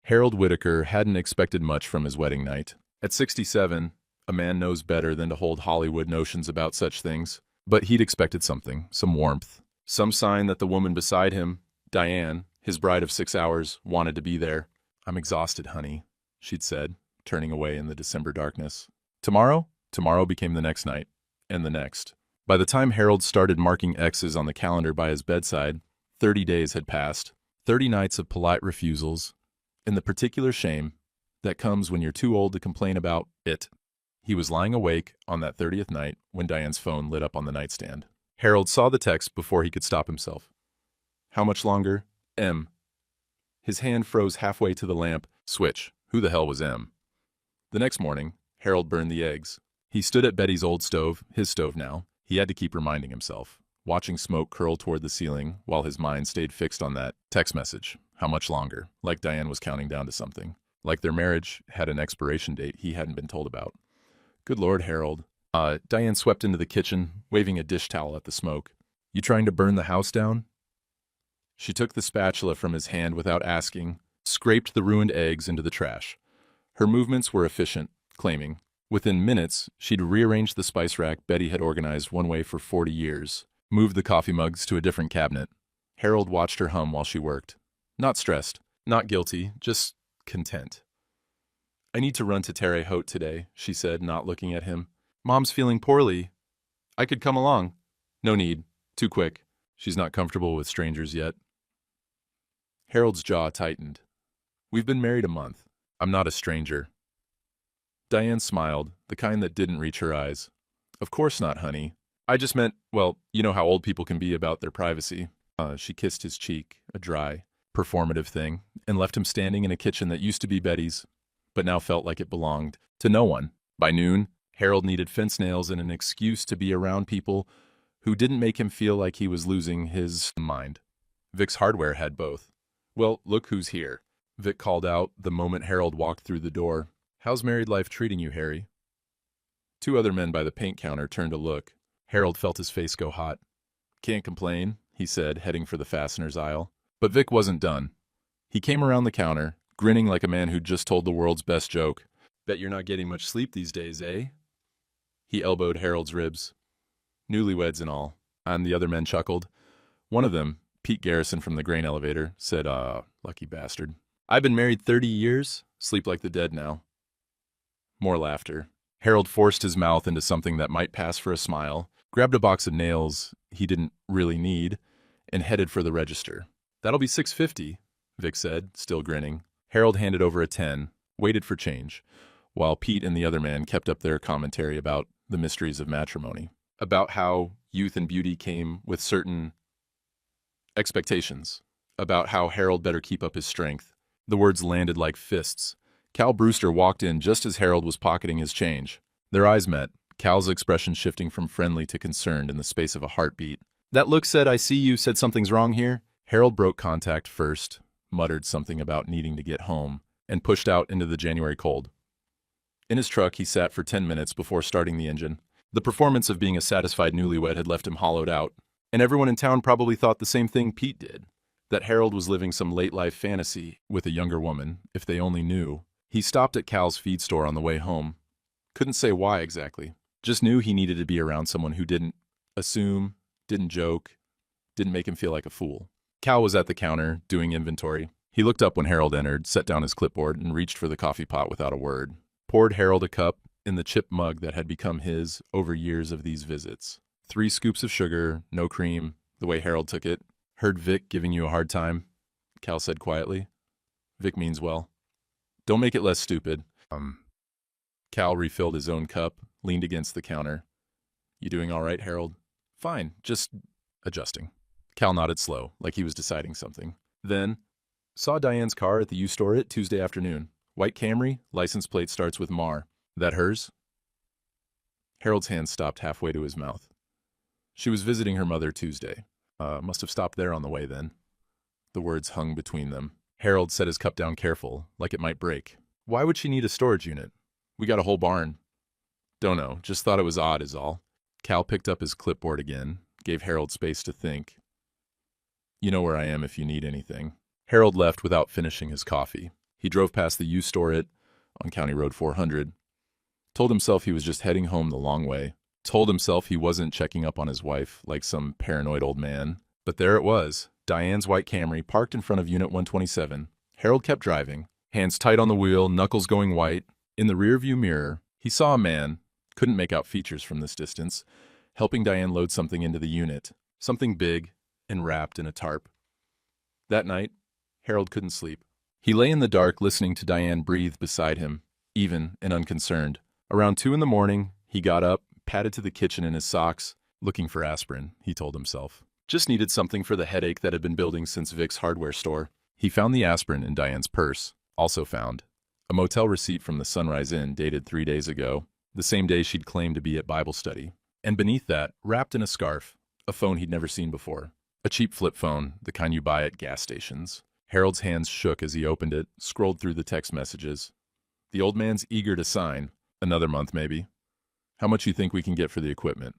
Harold Whitaker hadn't expected much from his wedding night. At 67, a man knows better than to hold Hollywood notions about such things. But he'd expected something, some warmth, some sign that the woman beside him, Diane, his bride of 6 hours, wanted to be there. "I'm exhausted, honey," she'd said, turning away in the December darkness. Tomorrow? Tomorrow became the next night, and the next. By the time Harold started marking X's on the calendar by his bedside, 30 days had passed. 30 nights of polite refusals, and the particular shame that comes when you're too old to complain about it. He was lying awake on that 30th night when Diane's phone lit up on the nightstand. Harold saw the text before he could stop himself. "How much longer? M." His hand froze halfway to the lamp switch. Who the hell was M? The next morning, Harold burned the eggs. He stood at Betty's old stove, his stove now. He had to keep reminding himself, watching smoke curl toward the ceiling while his mind stayed fixed on that text message. How much longer? Like Diane was counting down to something. Like their marriage had an expiration date he hadn't been told about. Good Lord, Harold. Diane swept into the kitchen, waving a dish towel at the smoke. "You trying to burn the house down?" She took the spatula from his hand without asking, scraped the ruined eggs into the trash. Her movements were efficient, claiming. Within minutes, she'd rearranged the spice rack Betty had organized one way for 40 years, moved the coffee mugs to a different cabinet. Harold watched her hum while she worked. Not stressed, not guilty, just content. "I need to run to Terre Haute today," she said, not looking at him. "Mom's feeling poorly. I could come along." "No need. Too quick. She's not comfortable with strangers yet." Harold's jaw tightened. "We've been married a month. I'm not a stranger." Diane smiled, the kind that didn't reach her eyes. "Of course not, honey. I just meant, well, you know how old people can be about their privacy." She kissed his cheek, a dry, performative thing, and left him standing in a kitchen that used to be Betty's, but now felt like it belonged to no one. By noon, Harold needed fence nails and an excuse to be around people who didn't make him feel like he was losing his mind. Vic's Hardware had both. "Well, look who's here," Vic called out the moment Harold walked through the door. "How's married life treating you, Harry?" Two other men by the paint counter turned to look. Harold felt his face go hot. "Can't complain," he said, heading for the fasteners aisle. But Vic wasn't done. He came around the counter, grinning like a man who'd just told the world's best joke. "Bet you're not getting much sleep these days, eh?" He elbowed Harold's ribs. "Newlyweds and all." And the other men chuckled. One of them, Pete Garrison from the grain elevator, said, lucky bastard. "I've been married 30 years. Sleep like the dead now." More laughter. Harold forced his mouth into something that might pass for a smile, grabbed a box of nails he didn't really need, and headed for the register. "That'll be $6.50, Vic said, still grinning. Harold handed over a 10, waited for change, while Pete and the other man kept up their commentary about the mysteries of matrimony, about how youth and beauty came with certain expectations, about how Harold better keep up his strength. The words landed like fists. Cal Brewster walked in just as Harold was pocketing his change. Their eyes met, Cal's expression shifting from friendly to concerned in the space of a heartbeat. That look said, "I see you," said, "Something's wrong here." Harold broke contact first, muttered something about needing to get home, and pushed out into the January cold. In his truck, he sat for 10 minutes before starting the engine. The performance of being a satisfied newlywed had left him hollowed out, and everyone in town probably thought the same thing Pete did, that Harold was living some late-life fantasy with a younger woman, if they only knew. He stopped at Cal's feed store on the way home. Couldn't say why exactly. Just knew he needed to be around someone who didn't assume, didn't joke, didn't make him feel like a fool. Cal was at the counter, doing inventory. He looked up when Harold entered, set down his clipboard, and reached for the coffee pot without a word. Poured Harold a cup in the chip mug that had become his over years of these visits. 3 scoops of sugar, no cream, the way Harold took it. "Heard Vic giving you a hard time," Cal said quietly. "Vic means well." "Don't make it less stupid." Cal refilled his own cup, leaned against the counter. "You doing all right, Harold?" "Fine, just adjusting." Cal nodded slow, like he was deciding something. Then, "Saw Diane's car at the U-Store Tuesday afternoon. White Camry, license plate starts with Mar. That hers?" Harold's hand stopped halfway to his mouth. "She was visiting her mother Tuesday. Must have stopped there on the way then." The words hung between them. Harold set his cup down careful, like it might break. "Why would she need a storage unit? We got a whole barn." "Don't know, just thought it was odd is all." Cal picked up his clipboard again, gave Harold space to think. "You know where I am if you need anything." Harold left without finishing his coffee. He drove past the U-Store on County Road 400, told himself he was just heading home the long way, told himself he wasn't checking up on his wife like some paranoid old man. But there it was, Diane's white Camry parked in front of Unit 127. Harold kept driving, hands tight on the wheel, knuckles going white. In the rearview mirror, he saw a man, couldn't make out features from this distance, helping Diane load something into the unit, something big and wrapped in a tarp. That night, Harold couldn't sleep. He lay in the dark listening to Diane breathe beside him, even and unconcerned. Around 2 in the morning, he got up, padded to the kitchen in his socks, looking for aspirin, he told himself. Just needed something for the headache that had been building since Vic's hardware store. He found the aspirin in Diane's purse, also found a motel receipt from the Sunrise Inn dated 3 days ago, the same day she'd claimed to be at Bible study. And beneath that, wrapped in a scarf, a phone he'd never seen before. A cheap flip phone, the kind you buy at gas stations. Harold's hands shook as he opened it, scrolled through the text messages. The old man's eager to sign. Another month, maybe. How much you think we can get for the equipment?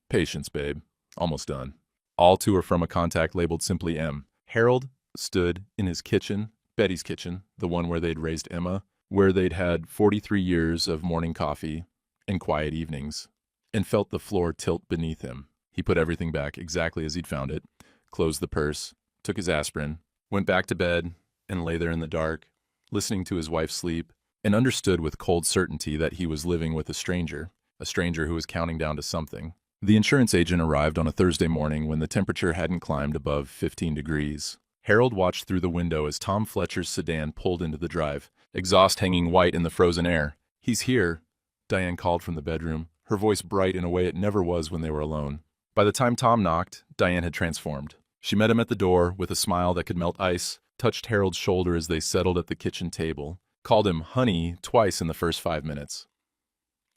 Patience, babe. Almost done. All to or from a contact labeled simply M. Harold stood in his kitchen, Betty's kitchen, the one where they'd raised Emma, where they'd had 43 years of morning coffee and quiet evenings, and felt the floor tilt beneath him. He put everything back exactly as he'd found it, closed the purse, took his aspirin, went back to bed, and lay there in the dark, listening to his wife sleep, and understood with cold certainty that he was living with a stranger who was counting down to something. The insurance agent arrived on a Thursday morning when the temperature hadn't climbed above 15 degrees. Harold watched through the window as Tom Fletcher's sedan pulled into the drive, exhaust hanging white in the frozen air. "He's here," Diane called from the bedroom, her voice bright in a way it never was when they were alone. By the time Tom knocked, Diane had transformed. She met him at the door with a smile that could melt ice, touched Harold's shoulder as they settled at the kitchen table, called him honey twice in the first 5 minutes.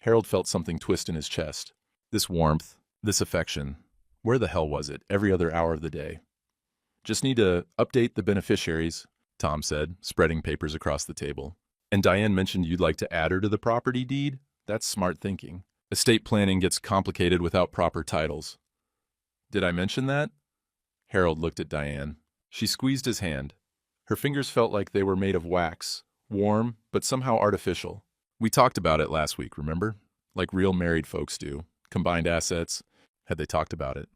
Harold felt something twist in his chest. This warmth, this affection. Where the hell was it every other hour of the day? "Just need to update the beneficiaries," Tom said, spreading papers across the table. "And Diane mentioned you'd like to add her to the property deed? That's smart thinking. Estate planning gets complicated without proper titles." "Did I mention that?" Harold looked at Diane. She squeezed his hand. Her fingers felt like they were made of wax, warm, but somehow artificial. "We talked about it last week, remember? Like real married folks do. Combined assets." Had they talked about it?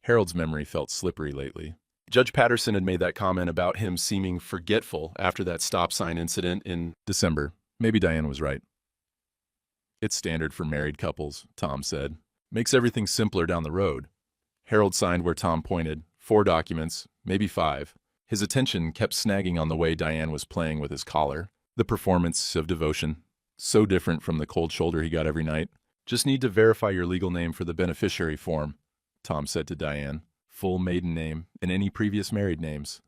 Harold's memory felt slippery lately. Judge Patterson had made that comment about him seeming forgetful after that stop sign incident in December. Maybe Diane was right. "It's standard for married couples," Tom said. "Makes everything simpler down the road." Harold signed where Tom pointed. 4 documents, maybe 5. His attention kept snagging on the way Diane was playing with his collar. The performance of devotion. So different from the cold shoulder he got every night. "Just need to verify your legal name for the beneficiary form," Tom said to Diane. "Full maiden name and any previous married names."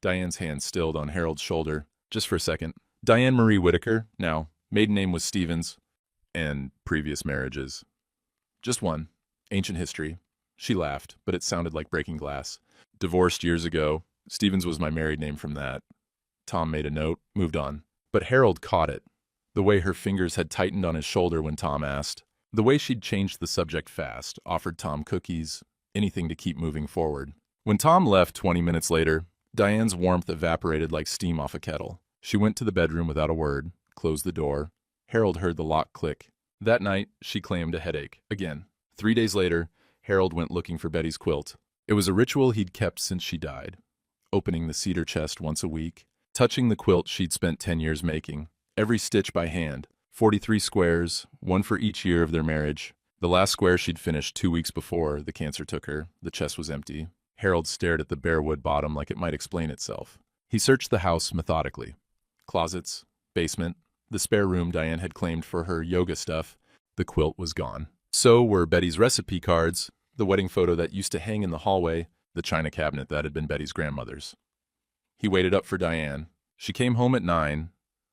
Diane's hand stilled on Harold's shoulder. "Just for a second. Diane Marie Whitaker. Now, maiden name was Stevens. And previous marriages." "Just one. Ancient history." She laughed, but it sounded like breaking glass. "Divorced years ago. Stevens was my married name from that." Tom made a note, moved on. But Harold caught it. The way her fingers had tightened on his shoulder when Tom asked. The way she'd changed the subject fast, offered Tom cookies, anything to keep moving forward. When Tom left 20 minutes later, Diane's warmth evaporated like steam off a kettle. She went to the bedroom without a word, closed the door. Harold heard the lock click. That night, she claimed a headache. Again. 3 days later, Harold went looking for Betty's quilt. It was a ritual he'd kept since she died. Opening the cedar chest once a week, touching the quilt she'd spent 10 years making, every stitch by hand, 43 squares, one for each year of their marriage. The last square she'd finished 2 weeks before the cancer took her. The chest was empty. Harold stared at the bare wood bottom like it might explain itself. He searched the house methodically. Closets, basement, the spare room Diane had claimed for her yoga stuff. The quilt was gone. So were Betty's recipe cards, the wedding photo that used to hang in the hallway, the china cabinet that had been Betty's grandmother's. He waited up for Diane. She came home at 9,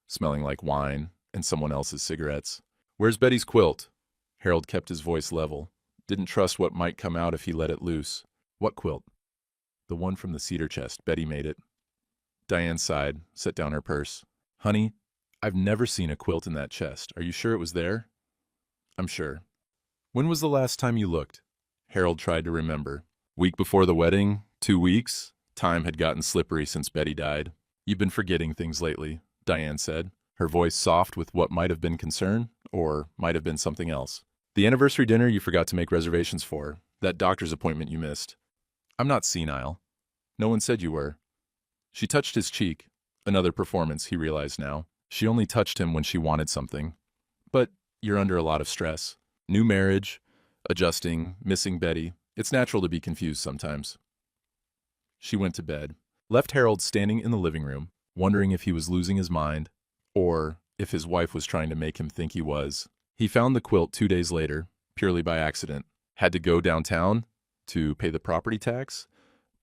smelling like wine and someone else's cigarettes. "Where's Betty's quilt?" Harold kept his voice level. Didn't trust what might come out if he let it loose. "What quilt?" "The one from the cedar chest. Betty made it." Diane sighed, set down her purse. "Honey, I've never seen a quilt in that chest. Are you sure it was there?" "I'm sure." "When was the last time you looked?" Harold tried to remember. Week before the wedding? 2 weeks? Time had gotten slippery since Betty died. "You've been forgetting things lately." Diane said, her voice soft with what might have been concern, or might have been something else. The anniversary dinner you forgot to make reservations for, that doctor's appointment you missed. I'm not senile. No one said you were. She touched his cheek. Another performance, he realized now. She only touched him when she wanted something. But you're under a lot of stress. New marriage, adjusting, missing Betty. It's natural to be confused sometimes. She went to bed, left Harold standing in the living room, wondering if he was losing his mind, or if his wife was trying to make him think he was. He found the quilt 2 days later, purely by accident. Had to go downtown to pay the property tax,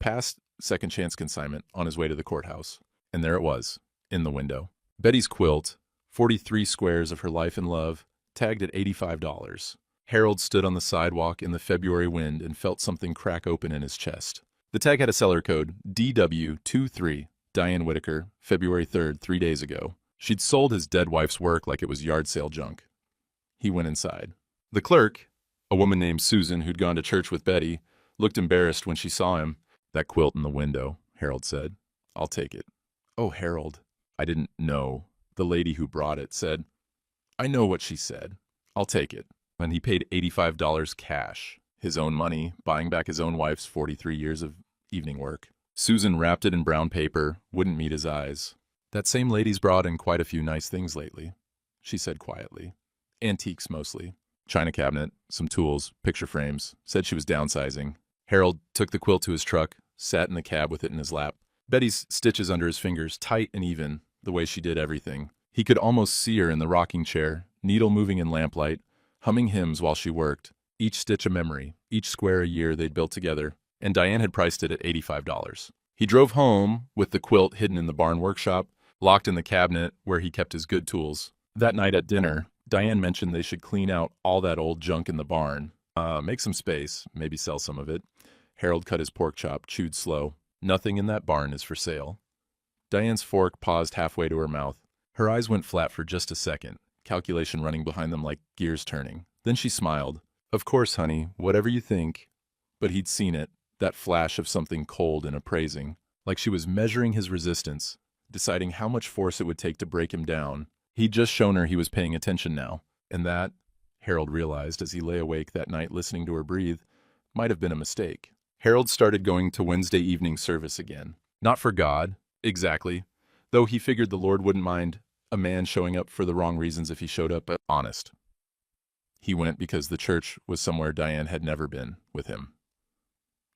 passed second chance consignment on his way to the courthouse. And there it was, in the window. Betty's quilt, 43 squares of her life and love, tagged at $85. Harold stood on the sidewalk in the February wind and felt something crack open in his chest. The tag had a seller code, DW23, Diane Whitaker, February 3rd, 3 days ago. She'd sold his dead wife's work like it was yard sale junk. He went inside. The clerk, a woman named Susan who'd gone to church with Betty, looked embarrassed when she saw him. That quilt in the window, Harold said. I'll take it. Oh, Harold, I didn't know. The lady who brought it said, I know what she said. I'll take it. And he paid $85 cash, his own money, buying back his own wife's 43 years of evening work. Susan wrapped it in brown paper, wouldn't meet his eyes. That same lady's brought in quite a few nice things lately, she said quietly. Antiques mostly. China cabinet, some tools, picture frames. Said she was downsizing. Harold took the quilt to his truck, sat in the cab with it in his lap. Betty's stitches under his fingers, tight and even, the way she did everything. He could almost see her in the rocking chair, needle moving in lamplight, humming hymns while she worked. Each stitch a memory, each square a year they'd built together, and Diane had priced it at $85. He drove home with the quilt hidden in the barn workshop, locked in the cabinet where he kept his good tools. That night at dinner, Diane mentioned they should clean out all that old junk in the barn. Make some space, maybe sell some of it. Harold cut his pork chop, chewed slow. Nothing in that barn is for sale. Diane's fork paused halfway to her mouth. Her eyes went flat for just a second, calculation running behind them like gears turning. Then she smiled. Of course, honey, whatever you think. But he'd seen it, that flash of something cold and appraising, like she was measuring his resistance, deciding how much force it would take to break him down. He'd just shown her he was paying attention now, and that, Harold realized as he lay awake that night listening to her breathe, might have been a mistake. Harold started going to Wednesday evening service again. Not for God, exactly, though he figured the Lord wouldn't mind a man showing up for the wrong reasons if he showed up honest. He went because the church was somewhere Diane had never been with him.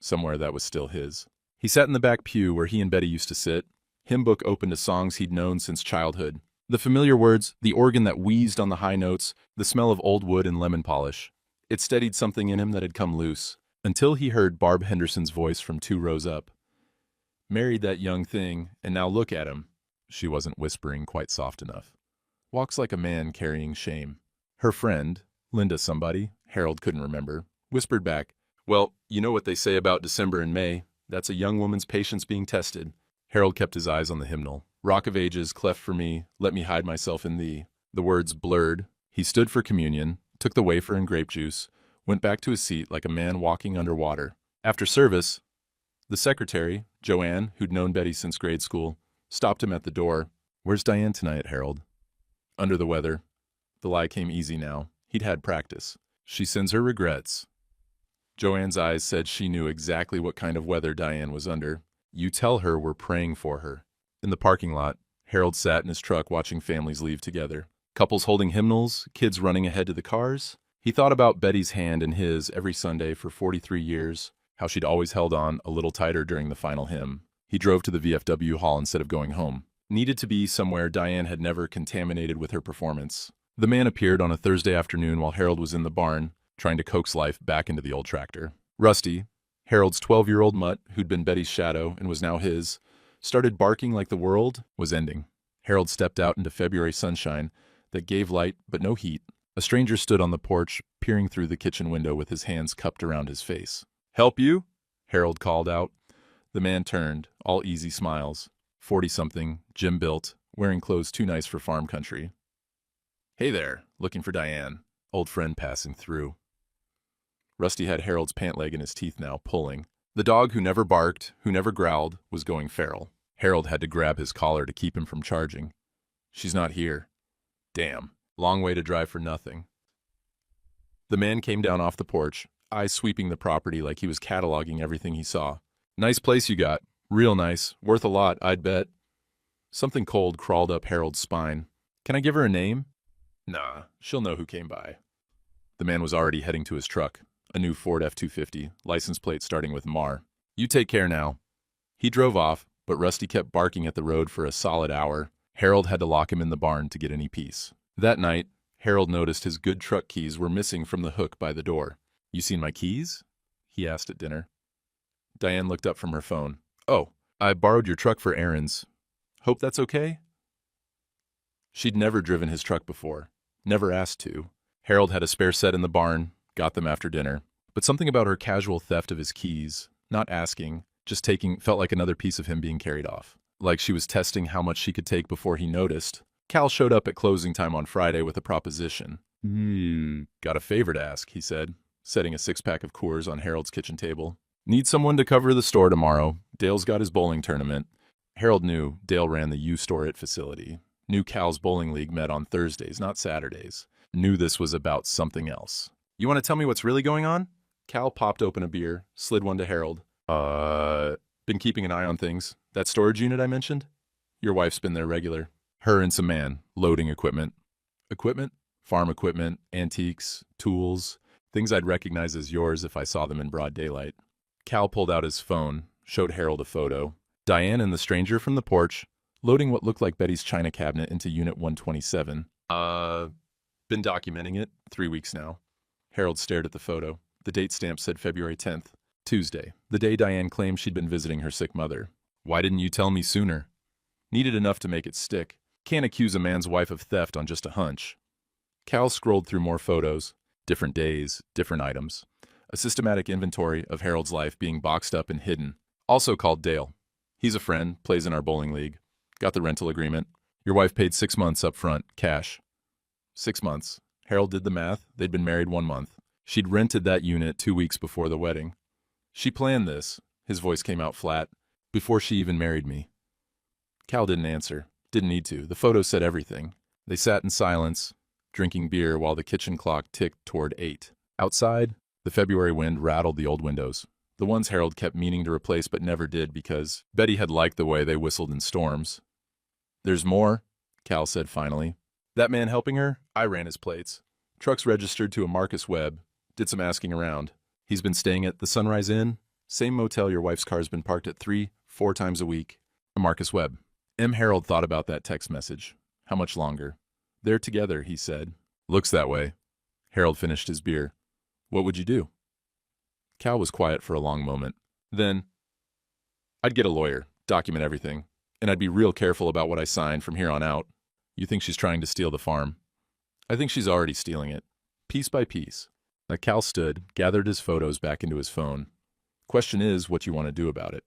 Somewhere that was still his. He sat in the back pew where he and Betty used to sit, hymn book open to songs he'd known since childhood. The familiar words, the organ that wheezed on the high notes, the smell of old wood and lemon polish. It steadied something in him that had come loose, until he heard Barb Henderson's voice from 2 rows up. Married that young thing, and now look at him. She wasn't whispering quite soft enough. Walks like a man carrying shame. Her friend, Linda somebody, Harold couldn't remember, whispered back, well, you know what they say about December and May. That's a young woman's patience being tested. Harold kept his eyes on the hymnal. Rock of ages, cleft for me, let me hide myself in thee. The words blurred. He stood for communion, took the wafer and grape juice, went back to his seat like a man walking under water. After service, the secretary, Joanne, who'd known Betty since grade school, stopped him at the door. Where's Diane tonight, Harold? Under the weather. The lie came easy now. He'd had practice. She sends her regrets. Joanne's eyes said she knew exactly what kind of weather Diane was under. You tell her we're praying for her. In the parking lot, Harold sat in his truck watching families leave together. Couples holding hymnals, kids running ahead to the cars. He thought about Betty's hand in his every Sunday for 43 years, how she'd always held on a little tighter during the final hymn. He drove to the VFW hall instead of going home. Needed to be somewhere Diane had never contaminated with her performance. The man appeared on a Thursday afternoon while Harold was in the barn, trying to coax life back into the old tractor. Rusty, Harold's 12-year-old mutt who'd been Betty's shadow and was now his, started barking like the world was ending. Harold stepped out into February sunshine that gave light but no heat. A stranger stood on the porch, peering through the kitchen window with his hands cupped around his face. Help you? Harold called out. The man turned, all easy smiles. 40-something, gym-built, wearing clothes too nice for farm country. Hey there, looking for Diane. Old friend passing through. Rusty had Harold's pant leg in his teeth now, pulling. The dog who never barked, who never growled, was going feral. Harold had to grab his collar to keep him from charging. She's not here. Damn. Long way to drive for nothing. The man came down off the porch, eyes sweeping the property like he was cataloging everything he saw. Nice place you got. Real nice. Worth a lot, I'd bet. Something cold crawled up Harold's spine. Can I give her a name? Nah, she'll know who came by. The man was already heading to his truck, a new Ford F-250, license plate starting with MAR. You take care now. He drove off, but Rusty kept barking at the road for a solid hour. Harold had to lock him in the barn to get any peace. That night, Harold noticed his good truck keys were missing from the hook by the door. You seen my keys? He asked at dinner. Diane looked up from her phone. Oh, I borrowed your truck for errands. Hope that's okay? She'd never driven his truck before, never asked to. Harold had a spare set in the barn, got them after dinner. But something about her casual theft of his keys, not asking, just taking, felt like another piece of him being carried off. Like she was testing how much she could take before he noticed. Cal showed up at closing time on Friday with a proposition. Got a favor to ask, he said, setting a six-pack of Coors on Harold's kitchen table. Need someone to cover the store tomorrow. Dale's got his bowling tournament. Harold knew Dale ran the U-Store-It facility. Knew Cal's bowling league met on Thursdays, not Saturdays. Knew this was about something else. You want to tell me what's really going on? Cal popped open a beer, slid one to Harold. Been keeping an eye on things. That storage unit I mentioned? Your wife's been there regular. Her and some man, loading equipment. Equipment? Farm equipment, antiques, tools, things I'd recognize as yours if I saw them in broad daylight. Cal pulled out his phone, showed Harold a photo. Diane and the stranger from the porch, loading what looked like Betty's china cabinet into Unit 127. Been documenting it, 3 weeks now. Harold stared at the photo. The date stamp said February 10th, Tuesday, the day Diane claimed she'd been visiting her sick mother. Why didn't you tell me sooner? Needed enough to make it stick. Can't accuse a man's wife of theft on just a hunch. Cal scrolled through more photos, different days, different items. A systematic inventory of Harold's life being boxed up and hidden. Also called Dale. He's a friend, plays in our bowling league. Got the rental agreement. Your wife paid 6 months up front, cash. 6 months. Harold did the math. They'd been married 1 month. She'd rented that unit 2 weeks before the wedding. She planned this, his voice came out flat, before she even married me. Cal didn't answer. Didn't need to. The photo said everything. They sat in silence, drinking beer while the kitchen clock ticked toward 8. Outside, the February wind rattled the old windows. The ones Harold kept meaning to replace but never did because Betty had liked the way they whistled in storms. There's more, Cal said finally. That man helping her, I ran his plates. Truck's registered to a Marcus Webb. Did some asking around. He's been staying at the Sunrise Inn, same motel your wife's car's been parked at 3-4 times a week. A Marcus Webb. M. Harold thought about that text message. How much longer? They're together, he said. Looks that way. Harold finished his beer. What would you do? Cal was quiet for a long moment. Then, I'd get a lawyer, document everything, and I'd be real careful about what I sign from here on out. You think she's trying to steal the farm? I think she's already stealing it, piece by piece. Now Cal stood, gathered his photos back into his phone. Question is what you want to do about it.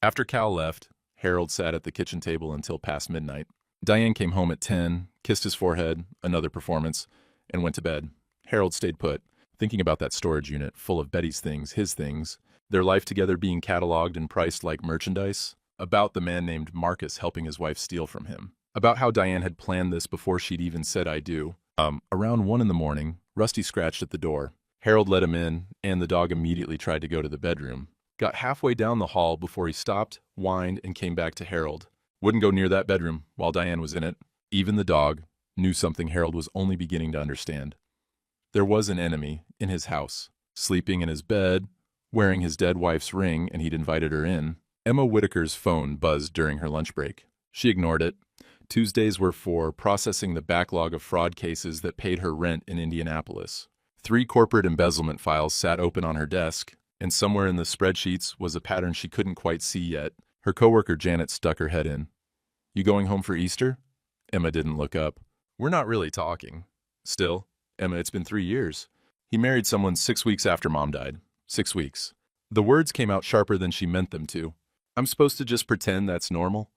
After Cal left, Harold sat at the kitchen table until past midnight. Diane came home at 10, kissed his forehead, another performance, and went to bed. Harold stayed put, thinking about that storage unit full of Betty's things, his things, their life together being cataloged and priced like merchandise, about the man named Marcus helping his wife steal from him, about how Diane had planned this before she'd even said I do. Around 1 in the morning, Rusty scratched at the door. Harold let him in, and the dog immediately tried to go to the bedroom. Got halfway down the hall before he stopped, whined, and came back to Harold. Wouldn't go near that bedroom while Diane was in it. Even the dog knew something Harold was only beginning to understand. There was an enemy in his house, sleeping in his bed, wearing his dead wife's ring, and he'd invited her in. Emma Whitaker's phone buzzed during her lunch break. She ignored it. Tuesdays were for processing the backlog of fraud cases that paid her rent in Indianapolis. 3 corporate embezzlement files sat open on her desk, and somewhere in the spreadsheets was a pattern she couldn't quite see yet. Her coworker Janet stuck her head in. You going home for Easter? Emma didn't look up. We're not really talking. Still, Emma, it's been 3 years. He married someone 6 weeks after Mom died. 6 weeks. The words came out sharper than she meant them to. I'm supposed to just pretend that's normal?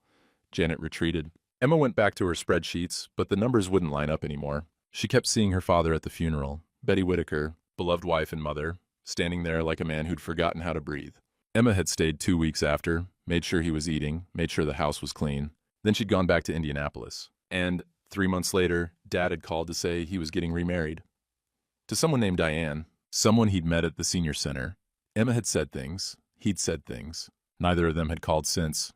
Janet retreated. Emma went back to her spreadsheets, but the numbers wouldn't line up anymore. She kept seeing her father at the funeral, Betty Whitaker, beloved wife and mother, standing there like a man who'd forgotten how to breathe. Emma had stayed 2 weeks after, made sure he was eating, made sure the house was clean. Then she'd gone back to Indianapolis. And 3 months later, Dad had called to say he was getting remarried. To someone named Diane, someone he'd met at the senior center. Emma had said things. He'd said things. Neither of them had called since.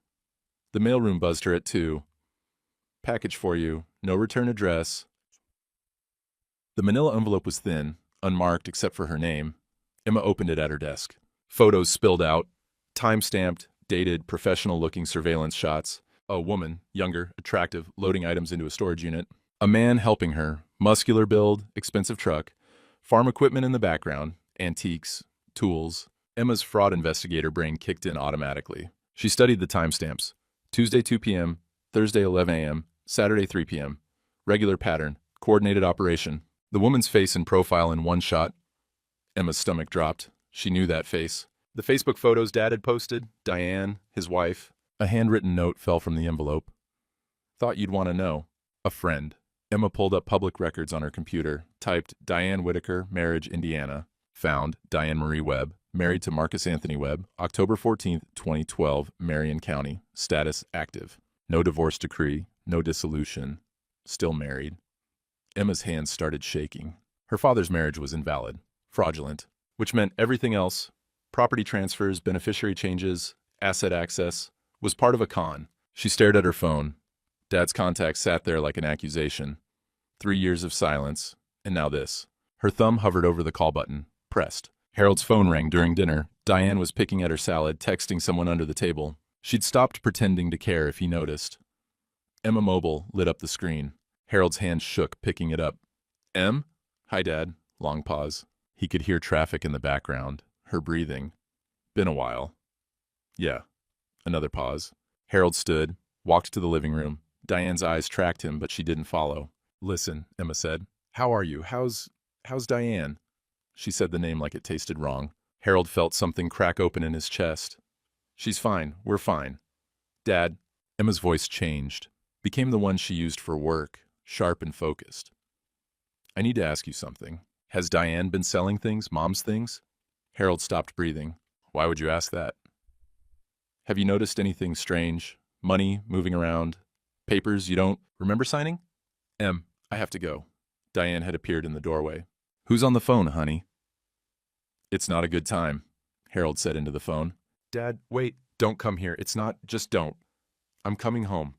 The mailroom buzzed her at 2. Package for you. No return address. The manila envelope was thin, unmarked except for her name. Emma opened it at her desk. Photos spilled out. Time-stamped, dated, professional-looking surveillance shots. A woman, younger, attractive, loading items into a storage unit. A man helping her, muscular build, expensive truck. Farm equipment in the background, antiques, tools. Emma's fraud investigator brain kicked in automatically. She studied the timestamps. Tuesday 2 p.m., Thursday 11 a.m., Saturday 3 p.m. Regular pattern, coordinated operation. The woman's face and profile in one shot. Emma's stomach dropped. She knew that face. The Facebook photos Dad had posted, Diane, his wife. A handwritten note fell from the envelope. Thought you'd want to know. A friend. Emma pulled up public records on her computer, typed Diane Whitaker, marriage, Indiana. Found Diane Marie Webb, married to Marcus Anthony Webb, October 14, 2012, Marion County. Status active. No divorce decree, no dissolution. Still married. Emma's hands started shaking. Her father's marriage was invalid, fraudulent, which meant everything else, property transfers, beneficiary changes, asset access, was part of a con. She stared at her phone. Dad's contact sat there like an accusation. 3 years of silence, and now this. Her thumb hovered over the call button, pressed. Harold's phone rang during dinner. Diane was picking at her salad, texting someone under the table. She'd stopped pretending to care if he noticed. Emma Mobile lit up the screen. Harold's hand shook, picking it up. Em? Hi, Dad. Long pause. He could hear traffic in the background, her breathing. Been a while. Yeah. Another pause. Harold stood, walked to the living room. Diane's eyes tracked him, but she didn't follow. Listen, Emma said. How are you? How's Diane? She said the name like it tasted wrong. Harold felt something crack open in his chest. She's fine. We're fine. Dad. Emma's voice changed. Became the one she used for work, sharp and focused. I need to ask you something. Has Diane been selling things, Mom's things? Harold stopped breathing. Why would you ask that? Have you noticed anything strange? Money moving around? Papers you don't remember signing? Em, I have to go. Diane had appeared in the doorway. Who's on the phone, honey? It's not a good time, Harold said into the phone. Dad, wait, don't come here. It's not, just don't. I'm coming home.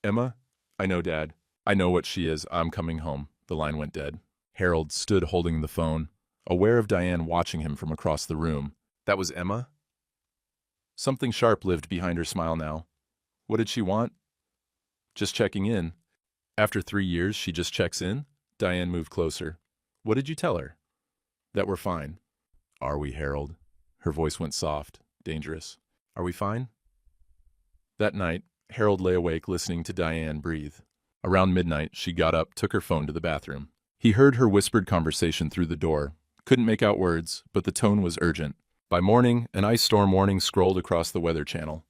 Emma? I know, Dad. I know what she is. I'm coming home. The line went dead. Harold stood holding the phone, aware of Diane watching him from across the room. That was Emma? Something sharp lived behind her smile now. What did she want? Just checking in. After 3 years, she just checks in? Diane moved closer. What did you tell her? That we're fine. Are we, Harold? Her voice went soft, dangerous. Are we fine? That night, Harold lay awake listening to Diane breathe. Around midnight, she got up, took her phone to the bathroom. He heard her whispered conversation through the door. Couldn't make out words, but the tone was urgent. By morning, an ice storm warning scrolled across the Weather Channel.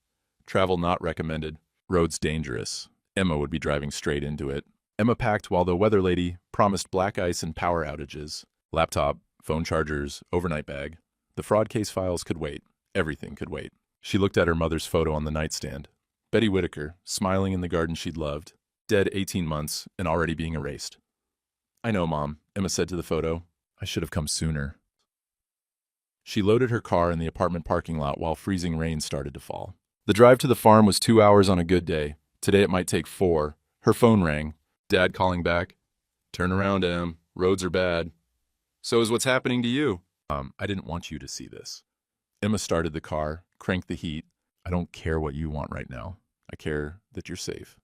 Travel not recommended. Roads dangerous. Emma would be driving straight into it. Emma packed while the weather lady promised black ice and power outages. Laptop, phone chargers, overnight bag. The fraud case files could wait. Everything could wait. She looked at her mother's photo on the nightstand. Betty Whitaker, smiling in the garden she'd loved. Dead 18 months and already being erased. I know, Mom, Emma said to the photo. I should have come sooner. She loaded her car in the apartment parking lot while freezing rain started to fall. The drive to the farm was 2 hours on a good day. Today it might take 4. Her phone rang. Dad calling back. Turn around, Em. Roads are bad. So is what's happening to you. I didn't want you to see this. Emma started the car, cranked the heat. I don't care what you want right now. I care that you're safe.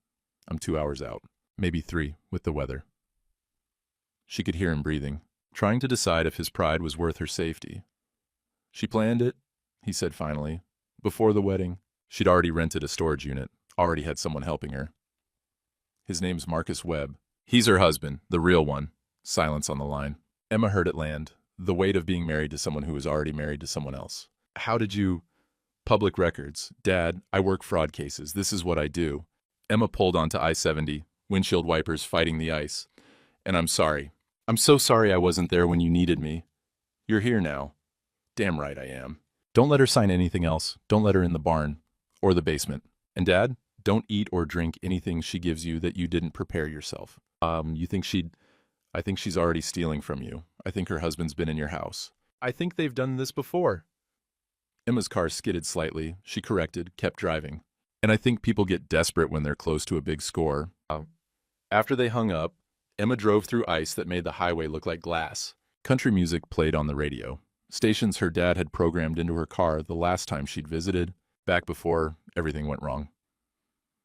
I'm 2 hours out. Maybe 3 with the weather. She could hear him breathing, trying to decide if his pride was worth her safety. She planned it, he said finally. Before the wedding, she'd already rented a storage unit, already had someone helping her. His name's Marcus Webb. He's her husband, the real one. Silence on the line. Emma heard it land, the weight of being married to someone who was already married to someone else. How did you... Public records. Dad, I work fraud cases. This is what I do. Emma pulled onto I-70, windshield wipers fighting the ice. And I'm sorry. I'm so sorry I wasn't there when you needed me. You're here now. Damn right I am. Don't let her sign anything else. Don't let her in the barn. Or the basement. And Dad, Don't eat or drink anything she gives you that you didn't prepare yourself. I think she's already stealing from you. I think her husband's been in your house. I think they've done this before. Emma's car skidded slightly. She corrected, kept driving. And I think people get desperate when they're close to a big score. After they hung up, Emma drove through ice that made the highway look like glass. Country music played on the radio. Stations her dad had programmed into her car the last time she'd visited, back before everything went wrong.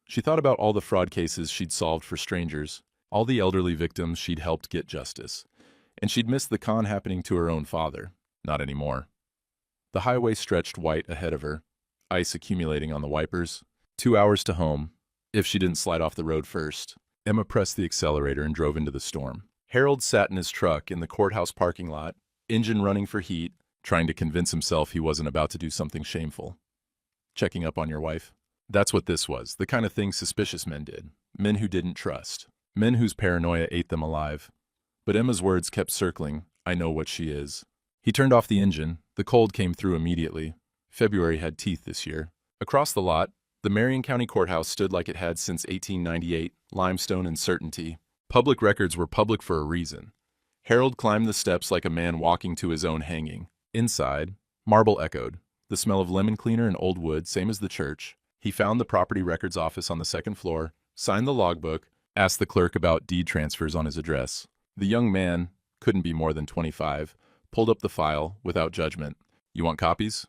She thought about all the fraud cases she'd solved for strangers, all the elderly victims she'd helped get justice, and she'd missed the con happening to her own father. Not anymore. The highway stretched white ahead of her, ice accumulating on the wipers. 2 hours to home, if she didn't slide off the road first. Emma pressed the accelerator and drove into the storm. Harold sat in his truck in the courthouse parking lot, engine running for heat, trying to convince himself he wasn't about to do something shameful. Checking up on your wife? That's what this was, the kind of thing suspicious men did. Men who didn't trust. Men whose paranoia ate them alive. But Emma's words kept circling, I know what she is. He turned off the engine. The cold came through immediately. February had teeth this year. Across the lot, the Marion County Courthouse stood like it had since 1898, limestone and certainty. Public records were public for a reason. Harold climbed the steps like a man walking to his own hanging. Inside, marble echoed, the smell of lemon cleaner and old wood, same as the church. He found the property records office on the second floor, signed the logbook, asked the clerk about deed transfers on his address. The young man, couldn't be more than 25, pulled up the file without judgment. You want copies?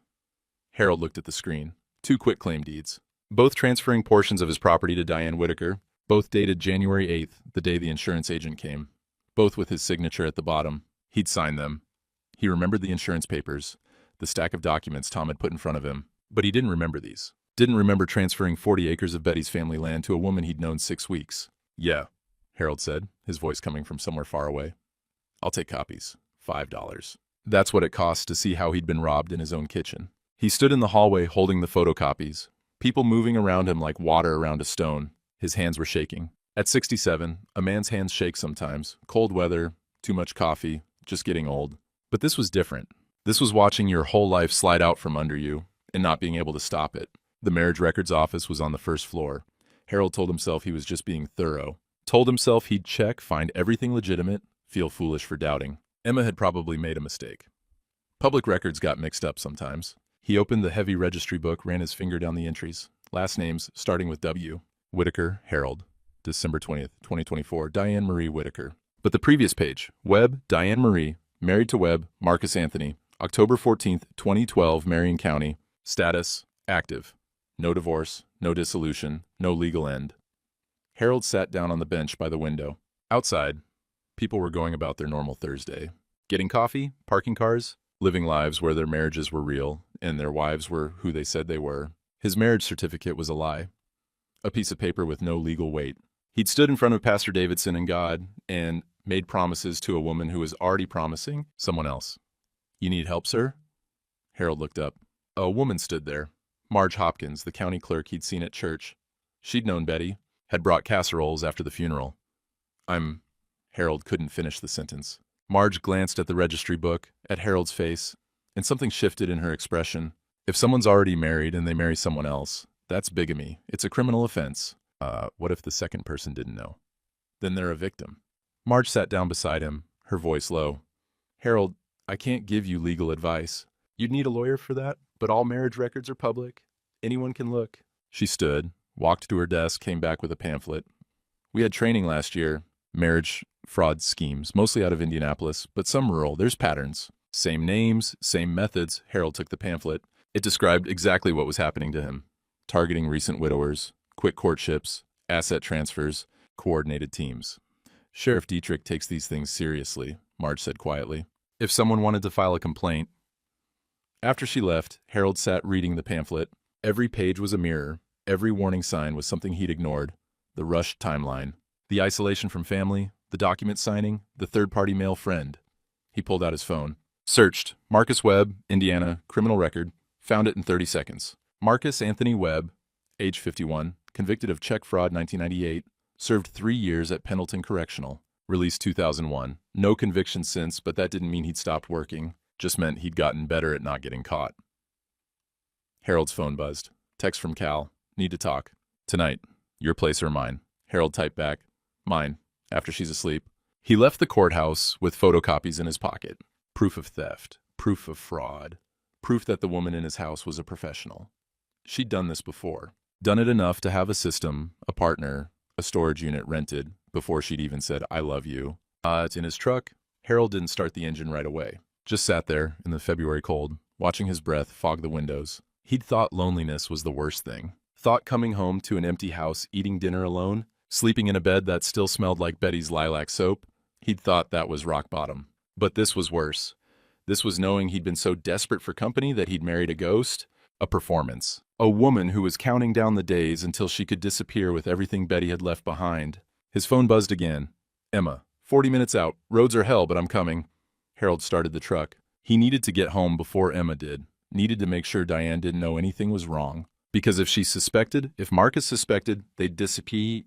Harold looked at the screen. 2 quitclaim deeds. Both transferring portions of his property to Diane Whitaker, both dated January 8th, the day the insurance agent came. Both with his signature at the bottom. He'd signed them. He remembered the insurance papers, the stack of documents Tom had put in front of him. But he didn't remember these. Didn't remember transferring 40 acres of Betty's family land to a woman he'd known 6 weeks. Yeah, Harold said, his voice coming from somewhere far away. I'll take copies. $5. That's what it cost to see how he'd been robbed in his own kitchen. He stood in the hallway holding the photocopies. People moving around him like water around a stone. His hands were shaking. At 67, a man's hands shake sometimes. Cold weather, too much coffee, just getting old. But this was different. This was watching your whole life slide out from under you and not being able to stop it. The marriage records office was on the first floor. Harold told himself he was just being thorough. Told himself he'd check, find everything legitimate, feel foolish for doubting. Emma had probably made a mistake. Public records got mixed up sometimes. He opened the heavy registry book, ran his finger down the entries. Last names, starting with W. Whitaker, Harold. December 20th, 2024, Diane Marie Whitaker. But the previous page, Webb, Diane Marie, married to Webb, Marcus Anthony. October 14th, 2012, Marion County. Status, active. No divorce, no dissolution, no legal end. Harold sat down on the bench by the window. Outside, people were going about their normal Thursday. Getting coffee, parking cars, living lives where their marriages were real and their wives were who they said they were. His marriage certificate was a lie. A piece of paper with no legal weight. He'd stood in front of Pastor Davidson and God and made promises to a woman who was already promising someone else. You need help, sir? Harold looked up. A woman stood there. Marge Hopkins, the county clerk he'd seen at church. She'd known Betty, had brought casseroles after the funeral. Harold couldn't finish the sentence. Marge glanced at the registry book, at Harold's face, and something shifted in her expression. If someone's already married and they marry someone else, that's bigamy. It's a criminal offense. What if the second person didn't know? Then they're a victim. Marge sat down beside him, her voice low. Harold, I can't give you legal advice. You'd need a lawyer for that, but all marriage records are public. Anyone can look. She stood, walked to her desk, came back with a pamphlet. We had training last year. Marriage fraud schemes, mostly out of Indianapolis, but some rural. There's patterns. Same names, same methods. Harold took the pamphlet. It described exactly what was happening to him. Targeting recent widowers, quick courtships, asset transfers, coordinated teams. Sheriff Dietrich takes these things seriously, Marge said quietly. If someone wanted to file a complaint. After she left, Harold sat reading the pamphlet. Every page was a mirror. Every warning sign was something he'd ignored. The rushed timeline. The isolation from family, the document signing, the third-party male friend. He pulled out his phone. Searched. Marcus Webb, Indiana, criminal record. Found it in 30 seconds. Marcus Anthony Webb, age 51, convicted of check fraud 1998, served 3 years at Pendleton Correctional, released 2001. No conviction since, but that didn't mean he'd stopped working. Just meant he'd gotten better at not getting caught. Harold's phone buzzed. Text from Cal. Need to talk. Tonight, your place or mine. Harold typed back, mine, after she's asleep. He left the courthouse with photocopies in his pocket. Proof of theft, proof of fraud, proof that the woman in his house was a professional. She'd done this before. Done it enough to have a system, a partner, a storage unit rented before she'd even said, I love you. It's in his truck. Harold didn't start the engine right away. Just sat there in the February cold, watching his breath fog the windows. He'd thought loneliness was the worst thing. Thought coming home to an empty house, eating dinner alone, sleeping in a bed that still smelled like Betty's lilac soap, he'd thought that was rock bottom. But this was worse. This was knowing he'd been so desperate for company that he'd married a ghost, a performance. A woman who was counting down the days until she could disappear with everything Betty had left behind. His phone buzzed again. Emma, 40 minutes out. Roads are hell, but I'm coming. Harold started the truck. He needed to get home before Emma did. Needed to make sure Diane didn't know anything was wrong. Because if she suspected, if Marcus suspected, they'd disappear.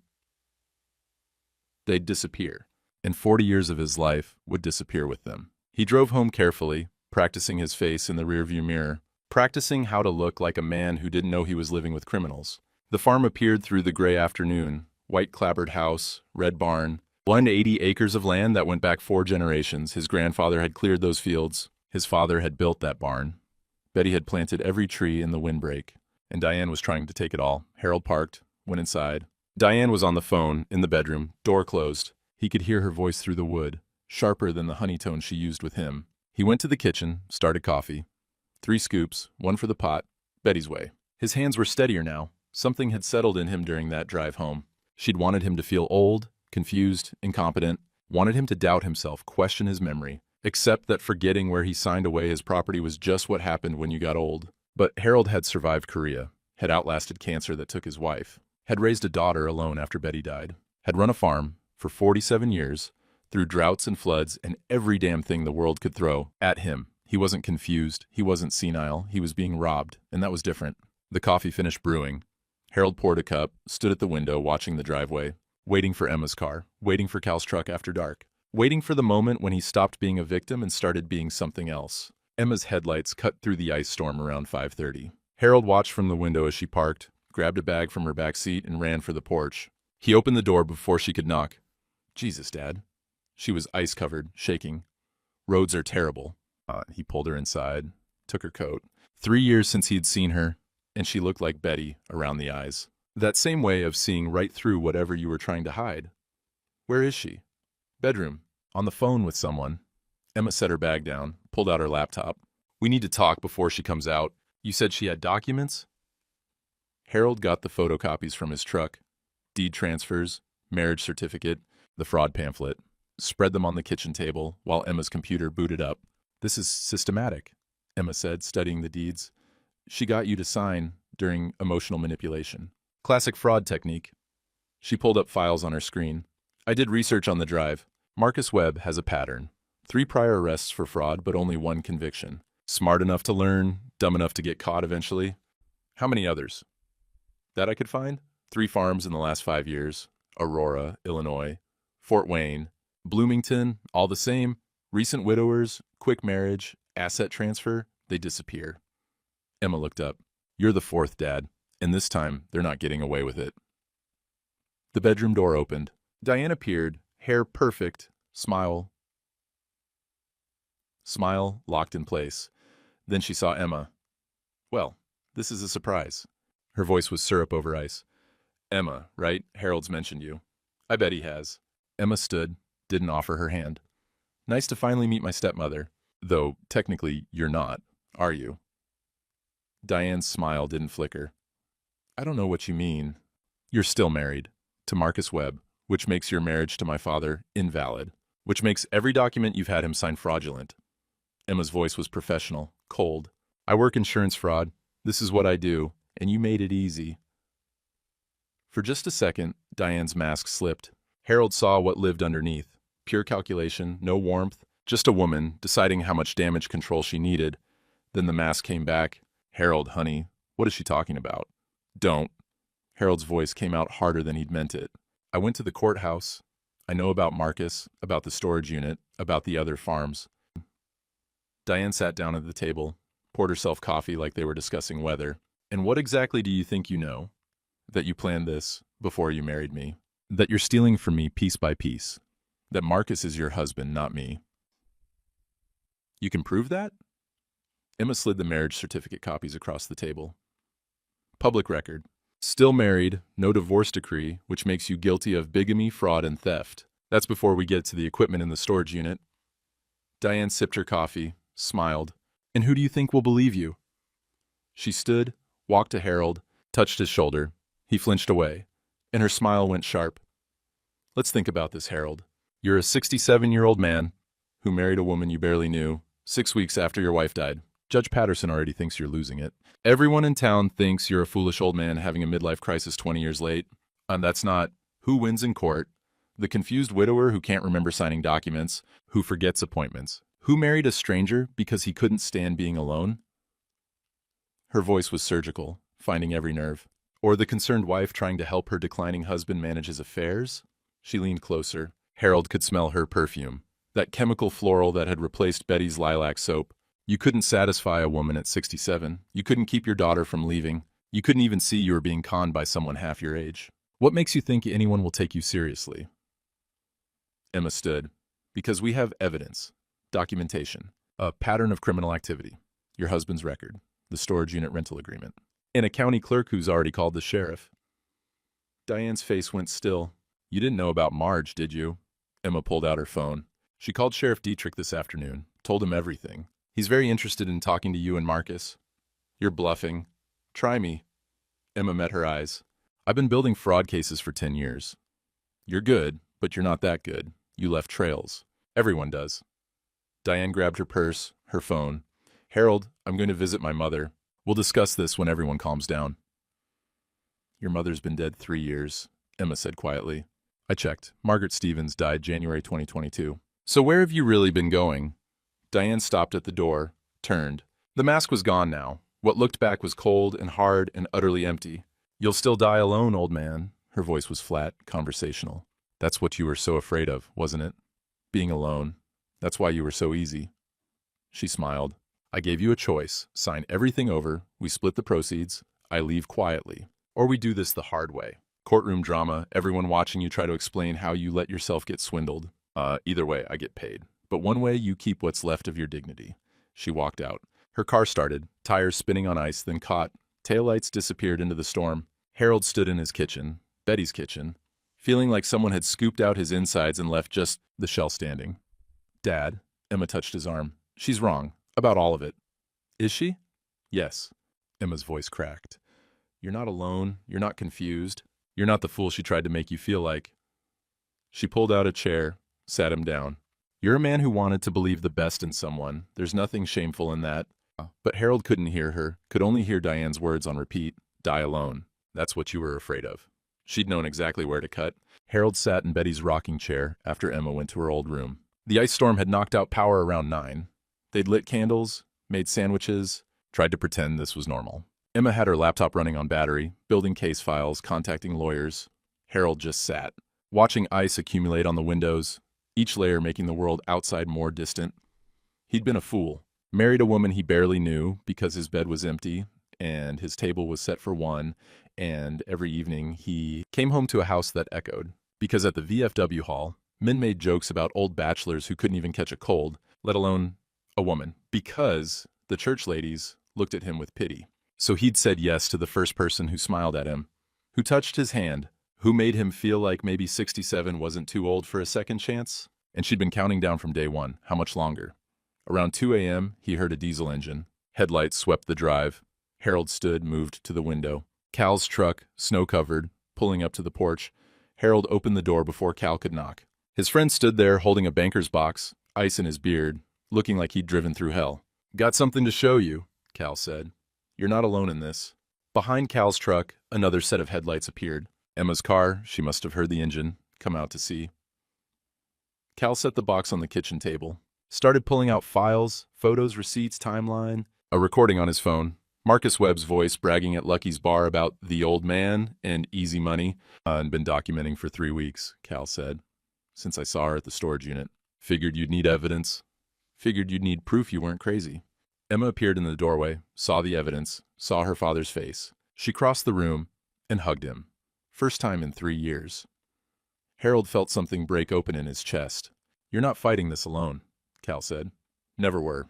And 40 years of his life would disappear with them. He drove home carefully, practicing his face in the rearview mirror, practicing how to look like a man who didn't know he was living with criminals. The farm appeared through the gray afternoon. White clapboard house, red barn, 180 acres of land that went back 4 generations. His grandfather had cleared those fields. His father had built that barn. Betty had planted every tree in the windbreak, and Diane was trying to take it all. Harold parked, went inside. Diane was on the phone, in the bedroom, door closed. He could hear her voice through the wood, sharper than the honey tone she used with him. He went to the kitchen, started coffee. 3 scoops, 1 for the pot, Betty's way. His hands were steadier now. Something had settled in him during that drive home. She'd wanted him to feel old, confused, incompetent, wanted him to doubt himself, question his memory, accept that forgetting where he signed away his property was just what happened when you got old. But Harold had survived Korea, had outlasted cancer that took his wife, had raised a daughter alone after Betty died, had run a farm for 47 years, through droughts and floods and every damn thing the world could throw at him. He wasn't confused, he wasn't senile, he was being robbed, and that was different. The coffee finished brewing. Harold poured a cup, stood at the window watching the driveway, waiting for Emma's car, waiting for Cal's truck after dark, waiting for the moment when he stopped being a victim and started being something else. Emma's headlights cut through the ice storm around 5:30. Harold watched from the window as she parked, grabbed a bag from her back seat, and ran for the porch. He opened the door before she could knock. Jesus, Dad. She was ice-covered, shaking. Roads are terrible. He pulled her inside, took her coat. 3 years since he'd seen her, and she looked like Betty around the eyes. That same way of seeing right through whatever you were trying to hide. Where is she? Bedroom. On the phone with someone. Emma set her bag down, pulled out her laptop. We need to talk before she comes out. You said she had documents? Harold got the photocopies from his truck. Deed transfers, marriage certificate, the fraud pamphlet. Spread them on the kitchen table while Emma's computer booted up. This is systematic, Emma said, studying the deeds. She got you to sign during emotional manipulation. Classic fraud technique. She pulled up files on her screen. I did research on the drive. Marcus Webb has a pattern. 3 prior arrests for fraud, but only 1 conviction. Smart enough to learn, dumb enough to get caught eventually. How many others? That I could find? 3 farms in the last 5 years. Aurora, Illinois. Fort Wayne. Bloomington, all the same. Recent widowers, quick marriage, asset transfer, they disappear. Emma looked up. You're the 4th, Dad, and this time they're not getting away with it. The bedroom door opened. Diane appeared, hair perfect, smile locked in place. Then she saw Emma. Well, this is a surprise. Her voice was syrup over ice. Emma, right? Harold's mentioned you. I bet he has. Emma stood, didn't offer her hand. Nice to finally meet my stepmother. Though, technically, you're not, are you? Diane's smile didn't flicker. I don't know what you mean. You're still married. To Marcus Webb, which makes your marriage to my father invalid. Which makes every document you've had him sign fraudulent. Emma's voice was professional, cold. I work insurance fraud. This is what I do, and you made it easy. For just a second, Diane's mask slipped. Harold saw what lived underneath. Pure calculation, no warmth, just a woman deciding how much damage control she needed. Then the mask came back. Harold, honey, what is she talking about? Don't. Harold's voice came out harder than he'd meant it. I went to the courthouse. I know about Marcus, about the storage unit, about the other farms. Diane sat down at the table, poured herself coffee like they were discussing weather. And what exactly do you think you know? that you planned this before you married me, that you're stealing from me piece by piece, that Marcus is your husband, not me. You can prove that? Emma slid the marriage certificate copies across the table. Public record. Still married, no divorce decree, which makes you guilty of bigamy, fraud, and theft. That's before we get to the equipment in the storage unit. Diane sipped her coffee, smiled. And who do you think will believe you? She stood, walked to Harold, touched his shoulder. He flinched away, and her smile went sharp. Let's think about this, Harold. You're a 67-year-old man who married a woman you barely knew 6 weeks after your wife died. Judge Patterson already thinks you're losing it. Everyone in town thinks you're a foolish old man having a midlife crisis 20 years late. And that's not who wins in court, the confused widower who can't remember signing documents, who forgets appointments, who married a stranger because he couldn't stand being alone. Her voice was surgical, finding every nerve. Or the concerned wife trying to help her declining husband manage his affairs? She leaned closer. Harold could smell her perfume, that chemical floral that had replaced Betty's lilac soap. You couldn't satisfy a woman at 67. You couldn't keep your daughter from leaving. You couldn't even see you were being conned by someone half your age. What makes you think anyone will take you seriously? Emma stood. Because we have evidence, documentation, a pattern of criminal activity, your husband's record, the storage unit rental agreement, and a county clerk who's already called the sheriff. Diane's face went still. You didn't know about Marge, did you? Emma pulled out her phone. She called Sheriff Dietrich this afternoon, told him everything. He's very interested in talking to you and Marcus. You're bluffing. Try me. Emma met her eyes. I've been building fraud cases for 10 years. You're good, but you're not that good. You left trails. Everyone does. Diane grabbed her purse, her phone. Harold, I'm going to visit my mother. We'll discuss this when everyone calms down. Your mother's been dead 3 years, Emma said quietly. I checked. Margaret Stevens died January 2022. So where have you really been going? Diane stopped at the door, turned. The mask was gone now. What looked back was cold and hard and utterly empty. You'll still die alone, old man. Her voice was flat, conversational. That's what you were so afraid of, wasn't it? Being alone. That's why you were so easy. She smiled. I gave you a choice. Sign everything over. We split the proceeds. I leave quietly. Or we do this the hard way. Courtroom drama, everyone watching you try to explain how you let yourself get swindled. Either way, I get paid. But one way, you keep what's left of your dignity. She walked out. Her car started, tires spinning on ice, then caught. Taillights disappeared into the storm. Harold stood in his kitchen, Betty's kitchen, feeling like someone had scooped out his insides and left just the shell standing. Dad, Emma touched his arm. She's wrong. About all of it. Is she? Yes. Emma's voice cracked. You're not alone. You're not confused. You're not the fool she tried to make you feel like. She pulled out a chair, sat him down. You're a man who wanted to believe the best in someone. There's nothing shameful in that. But Harold couldn't hear her, could only hear Diane's words on repeat. Die alone. That's what you were afraid of. She'd known exactly where to cut. Harold sat in Betty's rocking chair after Emma went to her old room. The ice storm had knocked out power around 9. They'd lit candles, made sandwiches, tried to pretend this was normal. Emma had her laptop running on battery, building case files, contacting lawyers. Harold just sat, watching ice accumulate on the windows, each layer making the world outside more distant. He'd been a fool, married a woman he barely knew because his bed was empty and his table was set for one, and every evening he came home to a house that echoed. Because at the VFW hall, men made jokes about old bachelors who couldn't even catch a cold, let alone a woman. Because the church ladies looked at him with pity. So he'd said yes to the first person who smiled at him, who touched his hand, who made him feel like maybe 67 wasn't too old for a second chance. And she'd been counting down from day one. How much longer? Around 2 a.m., he heard a diesel engine. Headlights swept the drive. Harold stood, moved to the window. Cal's truck, snow-covered, pulling up to the porch. Harold opened the door before Cal could knock. His friend stood there holding a banker's box, ice in his beard, looking like he'd driven through hell. Got something to show you, Cal said. You're not alone in this. Behind Cal's truck, another set of headlights appeared. Emma's car, she must have heard the engine, come out to see. Cal set the box on the kitchen table, started pulling out files, photos, receipts, timeline, a recording on his phone. Marcus Webb's voice bragging at Lucky's bar about the old man and easy money. And been documenting for 3 weeks, Cal said, since I saw her at the storage unit. Figured you'd need evidence. Figured you'd need proof you weren't crazy. Emma appeared in the doorway, saw the evidence, saw her father's face. She crossed the room, and hugged him. First time in 3 years. Harold felt something break open in his chest. "You're not fighting this alone," Cal said. "Never were."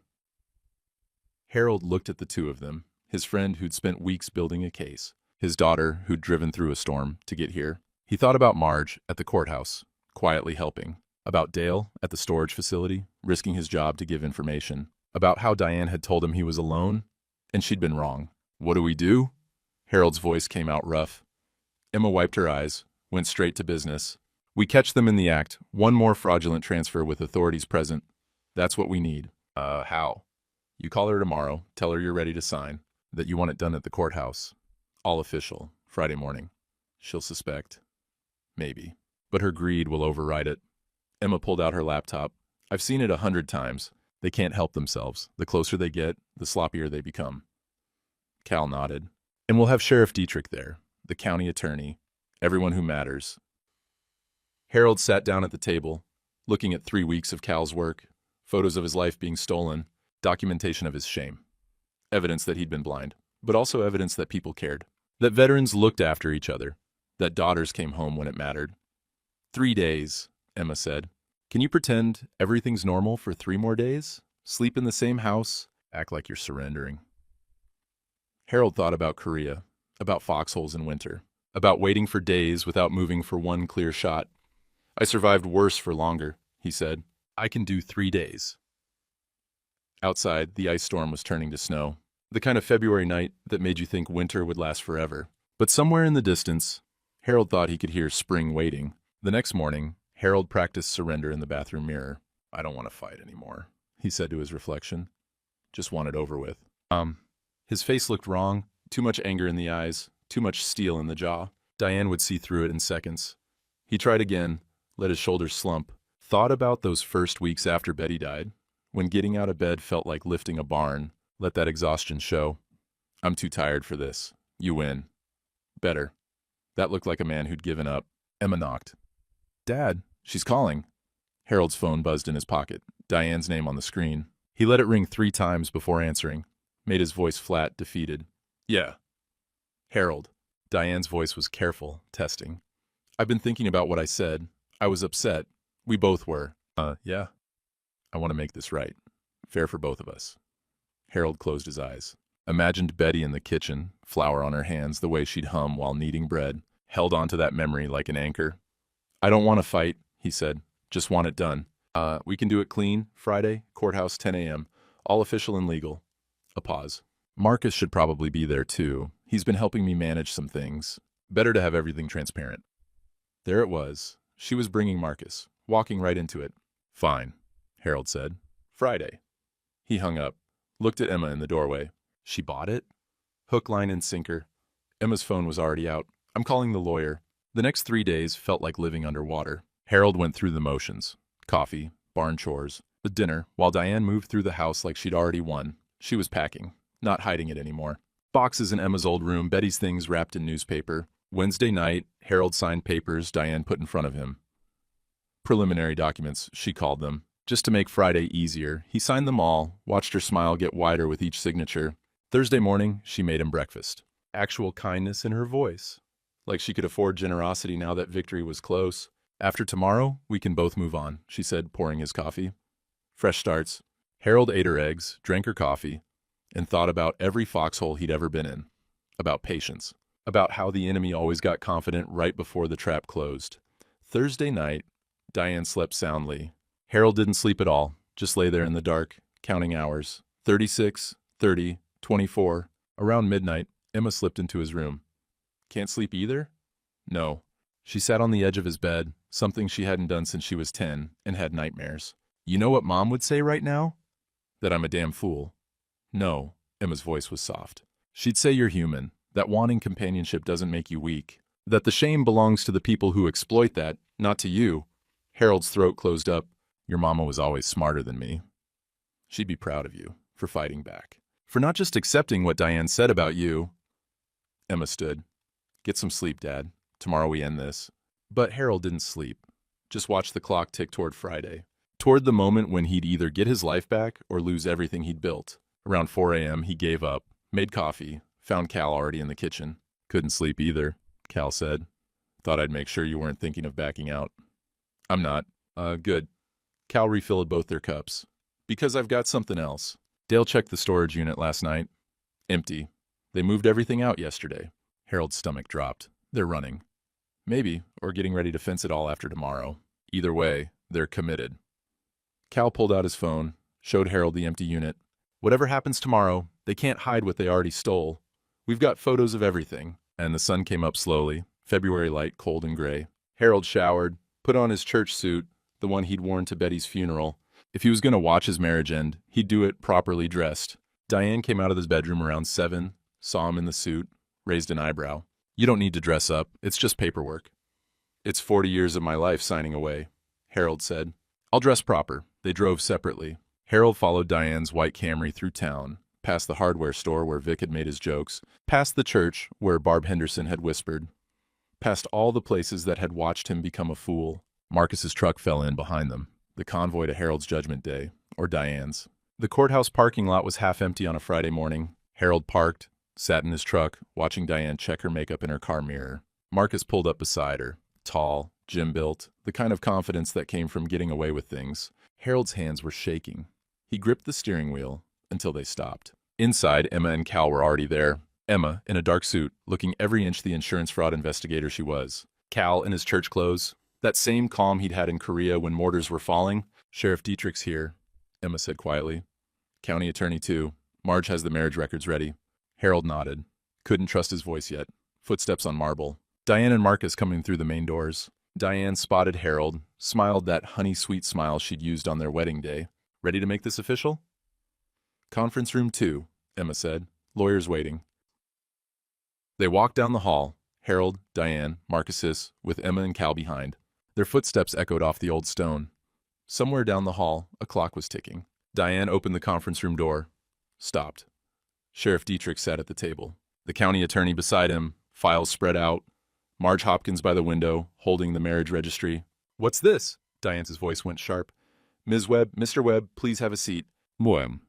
Harold looked at the two of them, his friend who'd spent weeks building a case, his daughter who'd driven through a storm to get here. He thought about Marge at the courthouse, quietly helping, about Dale at the storage facility, risking his job to give information, about how Diane had told him he was alone, and she'd been wrong. "What do we do?" Harold's voice came out rough. Emma wiped her eyes, went straight to business. "We catch them in the act. One more fraudulent transfer with authorities present. That's what we need." How?" "You call her tomorrow, tell her you're ready to sign, that you want it done at the courthouse. All official, Friday morning. She'll suspect. Maybe. But her greed will override it." Emma pulled out her laptop. "I've seen it 100 times. They can't help themselves. The closer they get, the sloppier they become." Cal nodded. "And we'll have Sheriff Dietrich there, the county attorney, everyone who matters." Harold sat down at the table, looking at 3 weeks of Cal's work, photos of his life being stolen, documentation of his shame. Evidence that he'd been blind, but also evidence that people cared. That veterans looked after each other. That daughters came home when it mattered. 3 days, Emma said. "Can you pretend everything's normal for 3 more days? Sleep in the same house, act like you're surrendering." Harold thought about Korea, about foxholes in winter, about waiting for days without moving for one clear shot. "I survived worse for longer," he said. "I can do 3 days." Outside, the ice storm was turning to snow, the kind of February night that made you think winter would last forever. But somewhere in the distance, Harold thought he could hear spring waiting. The next morning, Harold practiced surrender in the bathroom mirror. "I don't want to fight anymore," he said to his reflection. "Just want it over with." His face looked wrong, too much anger in the eyes, too much steel in the jaw. Diane would see through it in seconds. He tried again, let his shoulders slump, thought about those first weeks after Betty died, when getting out of bed felt like lifting a barn, let that exhaustion show. "I'm too tired for this. You win." "Better." That looked like a man who'd given up. Emma knocked. "Dad, she's calling." Harold's phone buzzed in his pocket, Diane's name on the screen. He let it ring 3 times before answering, made his voice flat, defeated. "Yeah." "Harold." Diane's voice was careful, testing. "I've been thinking about what I said. I was upset. We both were." Yeah. "I want to make this right. Fair for both of us." Harold closed his eyes. Imagined Betty in the kitchen, flour on her hands the way she'd hum while kneading bread, held onto that memory like an anchor. "I don't want to fight," he said. "Just want it done. We can do it clean, Friday, courthouse 10 a.m., all official and legal." A pause. "Marcus should probably be there too. He's been helping me manage some things. Better to have everything transparent." There it was. She was bringing Marcus, walking right into it. "Fine," Harold said. "Friday." He hung up, looked at Emma in the doorway. She bought it? Hook, line, and sinker. Emma's phone was already out. "I'm calling the lawyer." The next 3 days felt like living underwater. Harold went through the motions. Coffee, barn chores, the dinner, while Diane moved through the house like she'd already won. She was packing, not hiding it anymore. Boxes in Emma's old room, Betty's things wrapped in newspaper. Wednesday night, Harold signed papers Diane put in front of him. Preliminary documents, she called them. Just to make Friday easier, he signed them all, watched her smile get wider with each signature. Thursday morning, she made him breakfast. Actual kindness in her voice. Like she could afford generosity now that victory was close. "After tomorrow, we can both move on," she said, pouring his coffee. Fresh starts. Harold ate her eggs, drank her coffee, and thought about every foxhole he'd ever been in. About patience. About how the enemy always got confident right before the trap closed. Thursday night, Diane slept soundly. Harold didn't sleep at all, just lay there in the dark, counting hours. 36, 30, 24. Around midnight, Emma slipped into his room. "Can't sleep either?" "No." She sat on the edge of his bed, something she hadn't done since she was 10, and had nightmares. "You know what Mom would say right now?" "That I'm a damn fool." "No." Emma's voice was soft. "She'd say you're human, that wanting companionship doesn't make you weak, that the shame belongs to the people who exploit that, not to you." Harold's throat closed up. "Your mama was always smarter than me. She'd be proud of you for fighting back, for not just accepting what Diane said about you." Emma stood. "Get some sleep, Dad. Tomorrow we end this." But Harold didn't sleep. Just watched the clock tick toward Friday. Toward the moment when he'd either get his life back or lose everything he'd built. Around 4 a.m., he gave up, made coffee, found Cal already in the kitchen. Couldn't sleep either. Cal said. Thought I'd make sure you weren't thinking of backing out. I'm not. Good. Cal refilled both their cups. Because I've got something else. Dale checked the storage unit last night. Empty. They moved everything out yesterday. Harold's stomach dropped. They're running. Maybe, or getting ready to fence it all after tomorrow. Either way, they're committed. Cal pulled out his phone, showed Harold the empty unit. Whatever happens tomorrow, they can't hide what they already stole. We've got photos of everything. And the sun came up slowly, February light, cold and gray. Harold showered, put on his church suit, the one he'd worn to Betty's funeral. If he was going to watch his marriage end, he'd do it properly dressed. Diane came out of his bedroom around 7, saw him in the suit, raised an eyebrow. You don't need to dress up, it's just paperwork. It's 40 years of my life signing away, Harold said. I'll dress proper. They drove separately. Harold followed Diane's white Camry through town, past the hardware store where Vic had made his jokes, past the church where Barb Henderson had whispered, past all the places that had watched him become a fool. Marcus's truck fell in behind them, the convoy to Harold's Judgment Day, or Diane's. The courthouse parking lot was half empty on a Friday morning. Harold parked, sat in his truck, watching Diane check her makeup in her car mirror. Marcus pulled up beside her, tall, gym-built, the kind of confidence that came from getting away with things. Harold's hands were shaking. He gripped the steering wheel until they stopped. Inside, Emma and Cal were already there. Emma, in a dark suit, looking every inch the insurance fraud investigator she was. Cal, in his church clothes, that same calm he'd had in Korea when mortars were falling. Sheriff Dietrich's here, Emma said quietly. County attorney, too. Marge has the marriage records ready. Harold nodded. Couldn't trust his voice yet. Footsteps on marble. Diane and Marcus coming through the main doors. Diane spotted Harold, smiled that honey-sweet smile she'd used on their wedding day. Ready to make this official? Conference room 2, Emma said. Lawyers waiting. They walked down the hall, Harold, Diane, Marcus, with Emma and Cal behind. Their footsteps echoed off the old stone. Somewhere down the hall, a clock was ticking. Diane opened the conference room door. Stopped. Sheriff Dietrich sat at the table. The county attorney beside him, files spread out. Marge Hopkins by the window, holding the marriage registry. What's this? Diane's voice went sharp. Ms. Webb, Mr. Webb, please have a seat. Moem.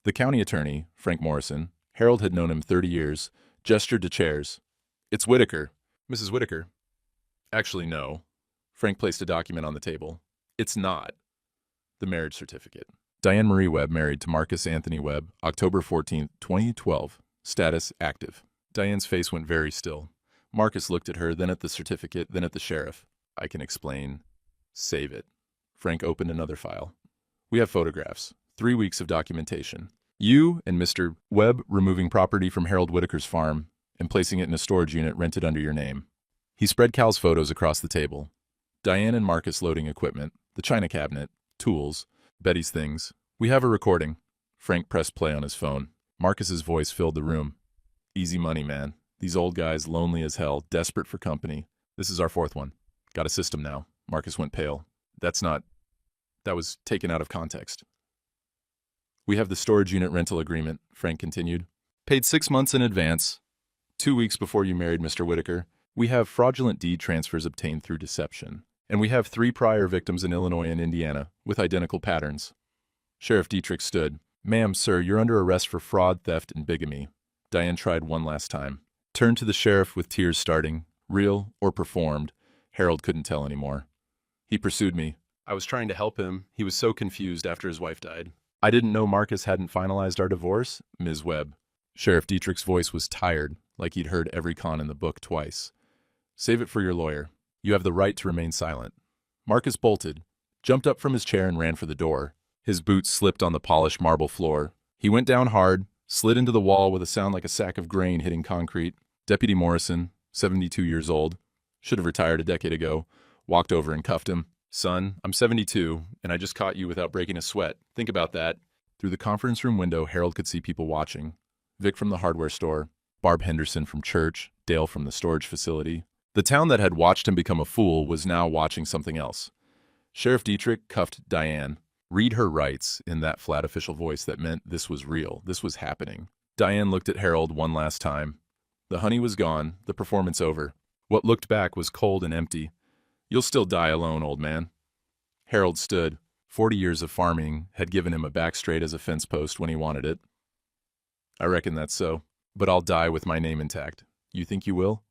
The county attorney, Frank Morrison, Harold had known him 30 years, gestured to chairs. It's Whitaker. Mrs. Whitaker. Actually, no. Frank placed a document on the table. It's not. The marriage certificate. Diane Marie Webb married to Marcus Anthony Webb, October 14, 2012. Status active. Diane's face went very still. Marcus looked at her, then at the certificate, then at the sheriff. I can explain. Save it. Frank opened another file. We have photographs. 3 weeks of documentation. You and Mr. Webb removing property from Harold Whitaker's farm and placing it in a storage unit rented under your name. He spread Cal's photos across the table. Diane and Marcus loading equipment, the china cabinet, tools, Betty's things. We have a recording. Frank pressed play on his phone. Marcus's voice filled the room. Easy money, man. These old guys, lonely as hell, desperate for company. This is our 4th one. Got a system now. Marcus went pale. That was taken out of context. We have the storage unit rental agreement, Frank continued. Paid 6 months in advance. 2 weeks before you married Mr. Whitaker. We have fraudulent deed transfers obtained through deception. And we have 3 prior victims in Illinois and Indiana, with identical patterns. Sheriff Dietrich stood. Ma'am, sir, you're under arrest for fraud, theft, and bigamy. Diane tried one last time. Turned to the sheriff with tears starting. Real or performed. Harold couldn't tell anymore. He pursued me. I was trying to help him. He was so confused after his wife died. I didn't know Marcus hadn't finalized our divorce, Ms. Webb. Sheriff Dietrich's voice was tired, like he'd heard every con in the book twice. Save it for your lawyer. You have the right to remain silent. Marcus bolted, jumped up from his chair and ran for the door. His boots slipped on the polished marble floor. He went down hard, slid into the wall with a sound like a sack of grain hitting concrete. Deputy Morrison, 72 years old, should have retired a decade ago, walked over and cuffed him. Son, I'm 72, and I just caught you without breaking a sweat. Think about that. Through the conference room window, Harold could see people watching. Vic from the hardware store, Barb Henderson from church, Dale from the storage facility. The town that had watched him become a fool was now watching something else. Sheriff Dietrich cuffed Diane. Read her rights in that flat official voice that meant this was real, this was happening. Diane looked at Harold one last time. The honey was gone, the performance over. What looked back was cold and empty. You'll still die alone, old man. Harold stood. 40 years of farming had given him a back straight as a fence post when he wanted it. I reckon that's so. But I'll die with my name intact. You think you will?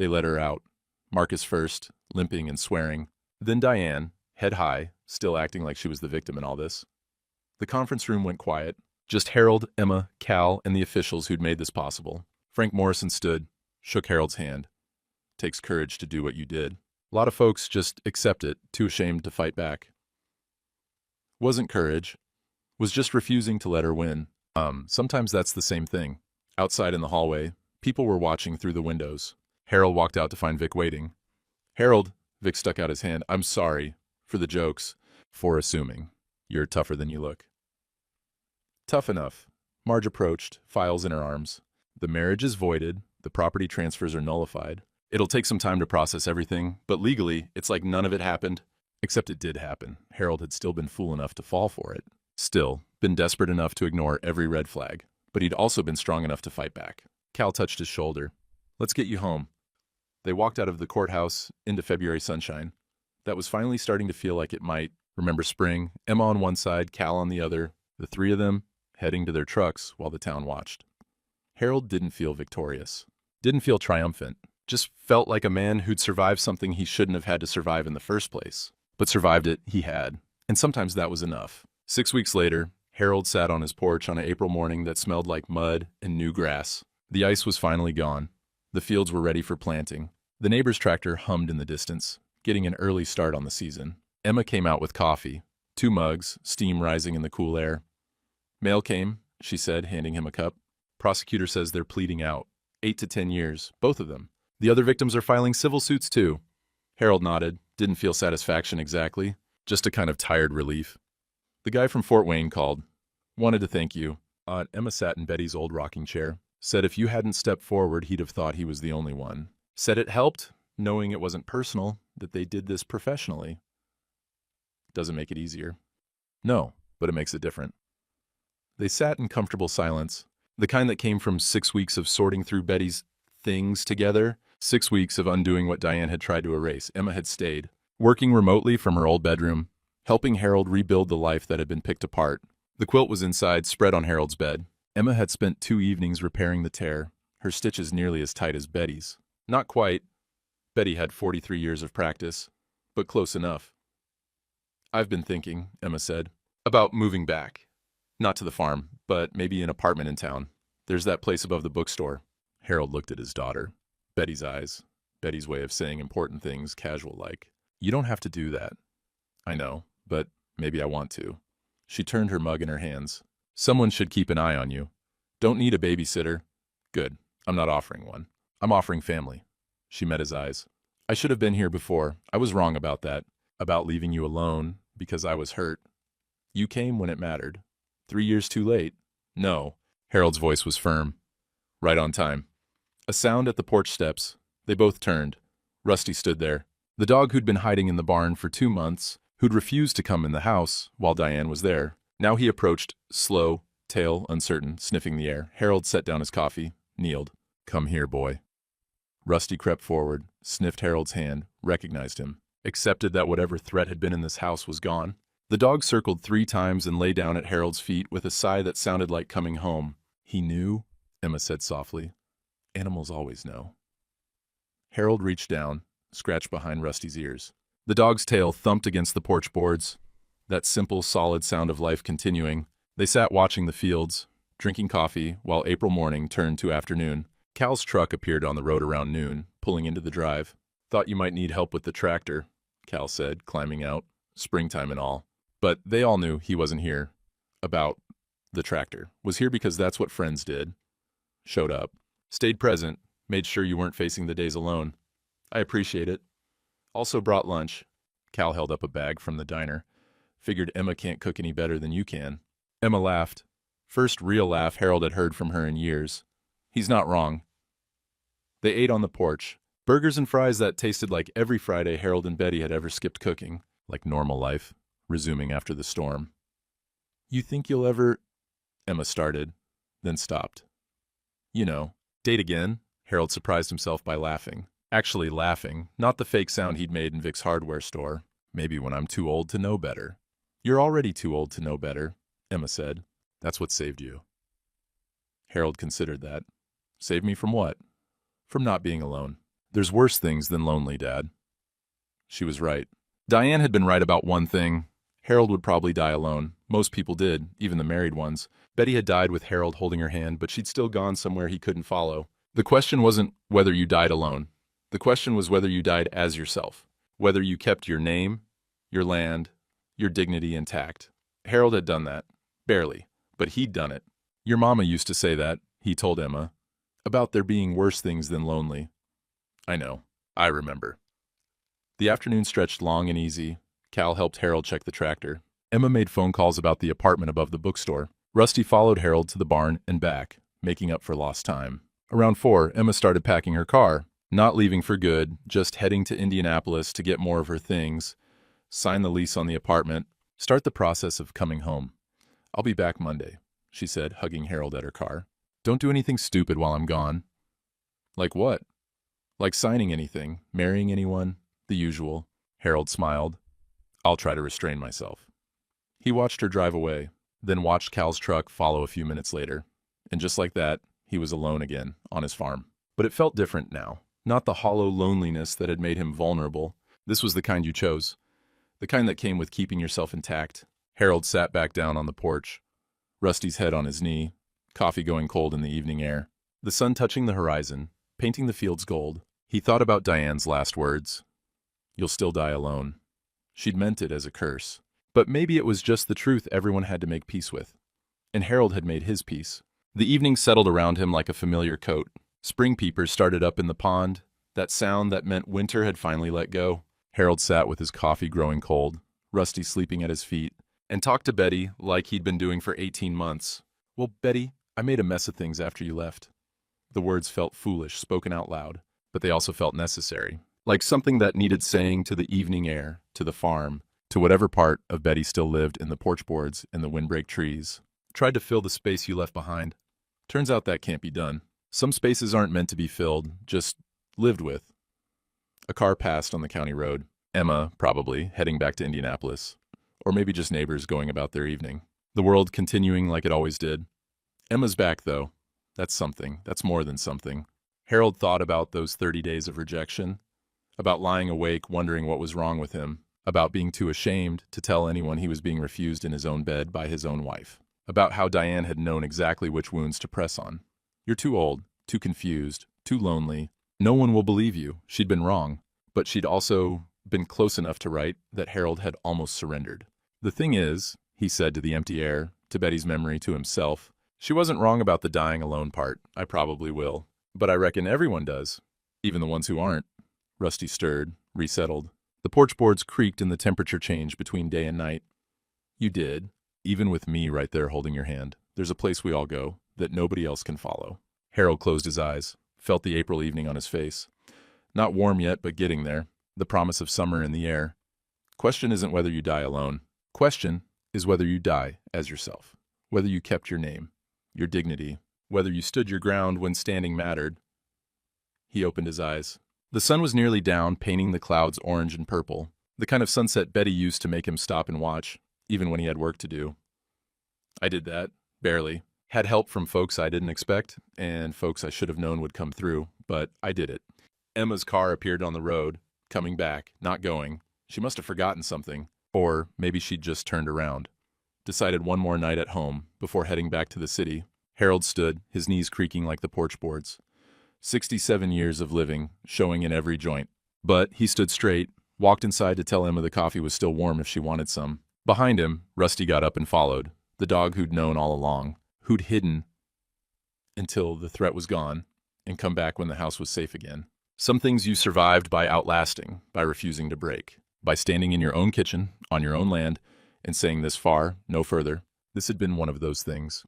They let her out. Marcus first, limping and swearing. Then Diane, head high, still acting like she was the victim in all this. The conference room went quiet. Just Harold, Emma, Cal, and the officials who'd made this possible. Frank Morrison stood, shook Harold's hand. Takes courage to do what you did. A lot of folks just accept it, too ashamed to fight back. Wasn't courage. Was just refusing to let her win. Sometimes that's the same thing. Outside in the hallway, people were watching through the windows. Harold walked out to find Vic waiting. Harold, Vic stuck out his hand. I'm sorry for the jokes, for assuming. You're tougher than you look. Tough enough. Marge approached, files in her arms. The marriage is voided. The property transfers are nullified. It'll take some time to process everything, but legally, it's like none of it happened. Except it did happen. Harold had still been fool enough to fall for it. Still, been desperate enough to ignore every red flag. But he'd also been strong enough to fight back. Cal touched his shoulder. Let's get you home. They walked out of the courthouse into February sunshine. That was finally starting to feel like it might. Remember spring, Emma on one side, Cal on the other, the three of them heading to their trucks while the town watched. Harold didn't feel victorious. Didn't feel triumphant. Just felt like a man who'd survived something he shouldn't have had to survive in the first place. But survived it, he had. And sometimes that was enough. 6 weeks later, Harold sat on his porch on an April morning that smelled like mud and new grass. The ice was finally gone. The fields were ready for planting. The neighbor's tractor hummed in the distance, getting an early start on the season. Emma came out with coffee. 2 mugs, steam rising in the cool air. Mail came, she said, handing him a cup. Prosecutor says they're pleading out. 8 to 10 years, both of them. The other victims are filing civil suits too. Harold nodded, didn't feel satisfaction exactly, just a kind of tired relief. The guy from Fort Wayne called. Wanted to thank you. Emma sat in Betty's old rocking chair. Said if you hadn't stepped forward, he'd have thought he was the only one. Said it helped, knowing it wasn't personal, that they did this professionally. Doesn't make it easier. No, but it makes it different. They sat in comfortable silence, the kind that came from 6 weeks of sorting through Betty's things together, 6 weeks of undoing what Diane had tried to erase. Emma had stayed, working remotely from her old bedroom, helping Harold rebuild the life that had been picked apart. The quilt was inside, spread on Harold's bed. Emma had spent 2 evenings repairing the tear, her stitches nearly as tight as Betty's. Not quite. Betty had 43 years of practice, but close enough. I've been thinking, Emma said, about moving back. Not to the farm, but maybe an apartment in town. There's that place above the bookstore. Harold looked at his daughter. Betty's eyes. Betty's way of saying important things, casual-like. You don't have to do that. I know, but maybe I want to. She turned her mug in her hands. Someone should keep an eye on you. Don't need a babysitter. Good. I'm not offering one. I'm offering family. She met his eyes. I should have been here before. I was wrong about that. About leaving you alone, because I was hurt. You came when it mattered. 3 years too late. No. Harold's voice was firm. Right on time. A sound at the porch steps. They both turned. Rusty stood there. The dog who'd been hiding in the barn for 2 months, who'd refused to come in the house while Diane was there. Now he approached, slow, tail uncertain, sniffing the air. Harold set down his coffee, kneeled. Come here, boy. Rusty crept forward, sniffed Harold's hand, recognized him, accepted that whatever threat had been in this house was gone. The dog circled 3 times and lay down at Harold's feet with a sigh that sounded like coming home. He knew, Emma said softly. Animals always know. Harold reached down, scratched behind Rusty's ears. The dog's tail thumped against the porch boards, that simple, solid sound of life continuing. They sat watching the fields, drinking coffee, while April morning turned to afternoon. Cal's truck appeared on the road around noon, pulling into the drive. Thought you might need help with the tractor, Cal said, climbing out, springtime and all. But they all knew he wasn't here. About the tractor. Was here because that's what friends did. Showed up. Stayed present. Made sure you weren't facing the days alone. I appreciate it. Also brought lunch. Cal held up a bag from the diner. Figured Emma can't cook any better than you can. Emma laughed. First real laugh Harold had heard from her in years. He's not wrong. They ate on the porch. Burgers and fries that tasted like every Friday Harold and Betty had ever skipped cooking. Like normal life. Resuming after the storm. You think you'll ever... Emma started, then stopped. You know, date again? Harold surprised himself by laughing. Actually laughing, not the fake sound he'd made in Vic's hardware store. Maybe when I'm too old to know better. You're already too old to know better, Emma said. That's what saved you. Harold considered that. Saved me from what? From not being alone. There's worse things than lonely, Dad. She was right. Diane had been right about one thing. Harold would probably die alone. Most people did, even the married ones. Betty had died with Harold holding her hand, but she'd still gone somewhere he couldn't follow. The question wasn't whether you died alone. The question was whether you died as yourself. Whether you kept your name, your land, your dignity intact. Harold had done that. Barely. But he'd done it. Your mama used to say that, he told Emma, about there being worse things than lonely. I know. I remember. The afternoon stretched long and easy. Cal helped Harold check the tractor. Emma made phone calls about the apartment above the bookstore. Rusty followed Harold to the barn and back, making up for lost time. Around 4, Emma started packing her car, not leaving for good, just heading to Indianapolis to get more of her things, sign the lease on the apartment, start the process of coming home. I'll be back Monday, she said, hugging Harold at her car. Don't do anything stupid while I'm gone. Like what? Like signing anything, marrying anyone, the usual. Harold smiled. I'll try to restrain myself. He watched her drive away, then watched Cal's truck follow a few minutes later. And just like that, he was alone again, on his farm. But it felt different now. Not the hollow loneliness that had made him vulnerable. This was the kind you chose. The kind that came with keeping yourself intact. Harold sat back down on the porch, Rusty's head on his knee, coffee going cold in the evening air. The sun touching the horizon, painting the fields gold. He thought about Diane's last words. You'll still die alone. She'd meant it as a curse. But maybe it was just the truth everyone had to make peace with. And Harold had made his peace. The evening settled around him like a familiar coat. Spring peepers started up in the pond, that sound that meant winter had finally let go. Harold sat with his coffee growing cold, Rusty sleeping at his feet, and talked to Betty like he'd been doing for 18 months. Well, Betty, I made a mess of things after you left. The words felt foolish, spoken out loud, but they also felt necessary, like something that needed saying to the evening air, to the farm, to whatever part of Betty still lived in the porch boards and the windbreak trees. Tried to fill the space you left behind. Turns out that can't be done. Some spaces aren't meant to be filled, just lived with. A car passed on the county road. Emma, probably, heading back to Indianapolis. Or maybe just neighbors going about their evening. The world continuing like it always did. Emma's back, though. That's something. That's more than something. Harold thought about those 30 days of rejection, about lying awake wondering what was wrong with him, about being too ashamed to tell anyone he was being refused in his own bed by his own wife, about how Diane had known exactly which wounds to press on. You're too old, too confused, too lonely. No one will believe you. She'd been wrong, but she'd also been close enough to write that Harold had almost surrendered. The thing is, he said to the empty air, to Betty's memory, to himself, she wasn't wrong about the dying alone part. I probably will. But I reckon everyone does, even the ones who aren't. Rusty stirred, resettled. The porch boards creaked in the temperature change between day and night. You did, even with me right there holding your hand. There's a place we all go that nobody else can follow. Harold closed his eyes, felt the April evening on his face. Not warm yet, but getting there. The promise of summer in the air. Question isn't whether you die alone. Question is whether you die as yourself. Whether you kept your name, your dignity, whether you stood your ground when standing mattered. He opened his eyes. The sun was nearly down, painting the clouds orange and purple, the kind of sunset Betty used to make him stop and watch, even when he had work to do. I did that, barely. Had help from folks I didn't expect, and folks I should have known would come through, but I did it. Emma's car appeared on the road, coming back, not going. She must have forgotten something, or maybe she'd just turned around. Decided one more night at home, before heading back to the city. Harold stood, his knees creaking like the porch boards. 67 years of living, showing in every joint. But he stood straight, walked inside to tell Emma the coffee was still warm if she wanted some. Behind him, Rusty got up and followed, the dog who'd known all along, who'd hidden until the threat was gone, and come back when the house was safe again. Some things you survived by outlasting, by refusing to break, by standing in your own kitchen, on your own land, and saying this far, no further. This had been one of those things.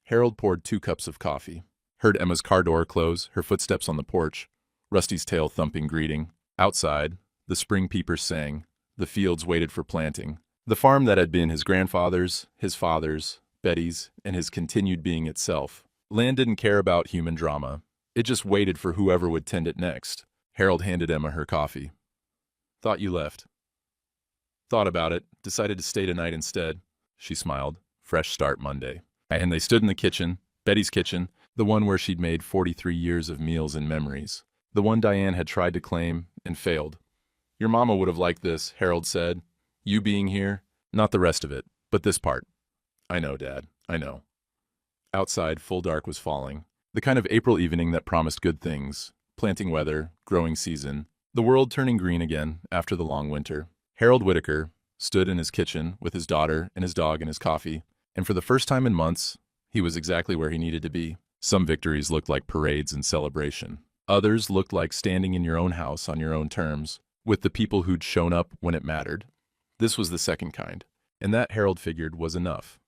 Harold poured 2 cups of coffee. Heard Emma's car door close, her footsteps on the porch, Rusty's tail thumping greeting. Outside, the spring peepers sang. The fields waited for planting. The farm that had been his grandfather's, his father's, Betty's, and his continued being itself. Land didn't care about human drama. It just waited for whoever would tend it next. Harold handed Emma her coffee. Thought you left. Thought about it, decided to stay tonight instead. She smiled. Fresh start Monday. And they stood in the kitchen, Betty's kitchen, the one where she'd made 43 years of meals and memories. The one Diane had tried to claim and failed. Your mama would have liked this, Harold said. You being here. Not the rest of it, but this part. I know, Dad, I know. Outside, full dark was falling. The kind of April evening that promised good things. Planting weather, growing season. The world turning green again after the long winter. Harold Whitaker stood in his kitchen with his daughter and his dog and his coffee, and for the first time in months, he was exactly where he needed to be. Some victories looked like parades and celebration. Others looked like standing in your own house on your own terms, with the people who'd shown up when it mattered. This was the second kind, and that Harold figured was enough.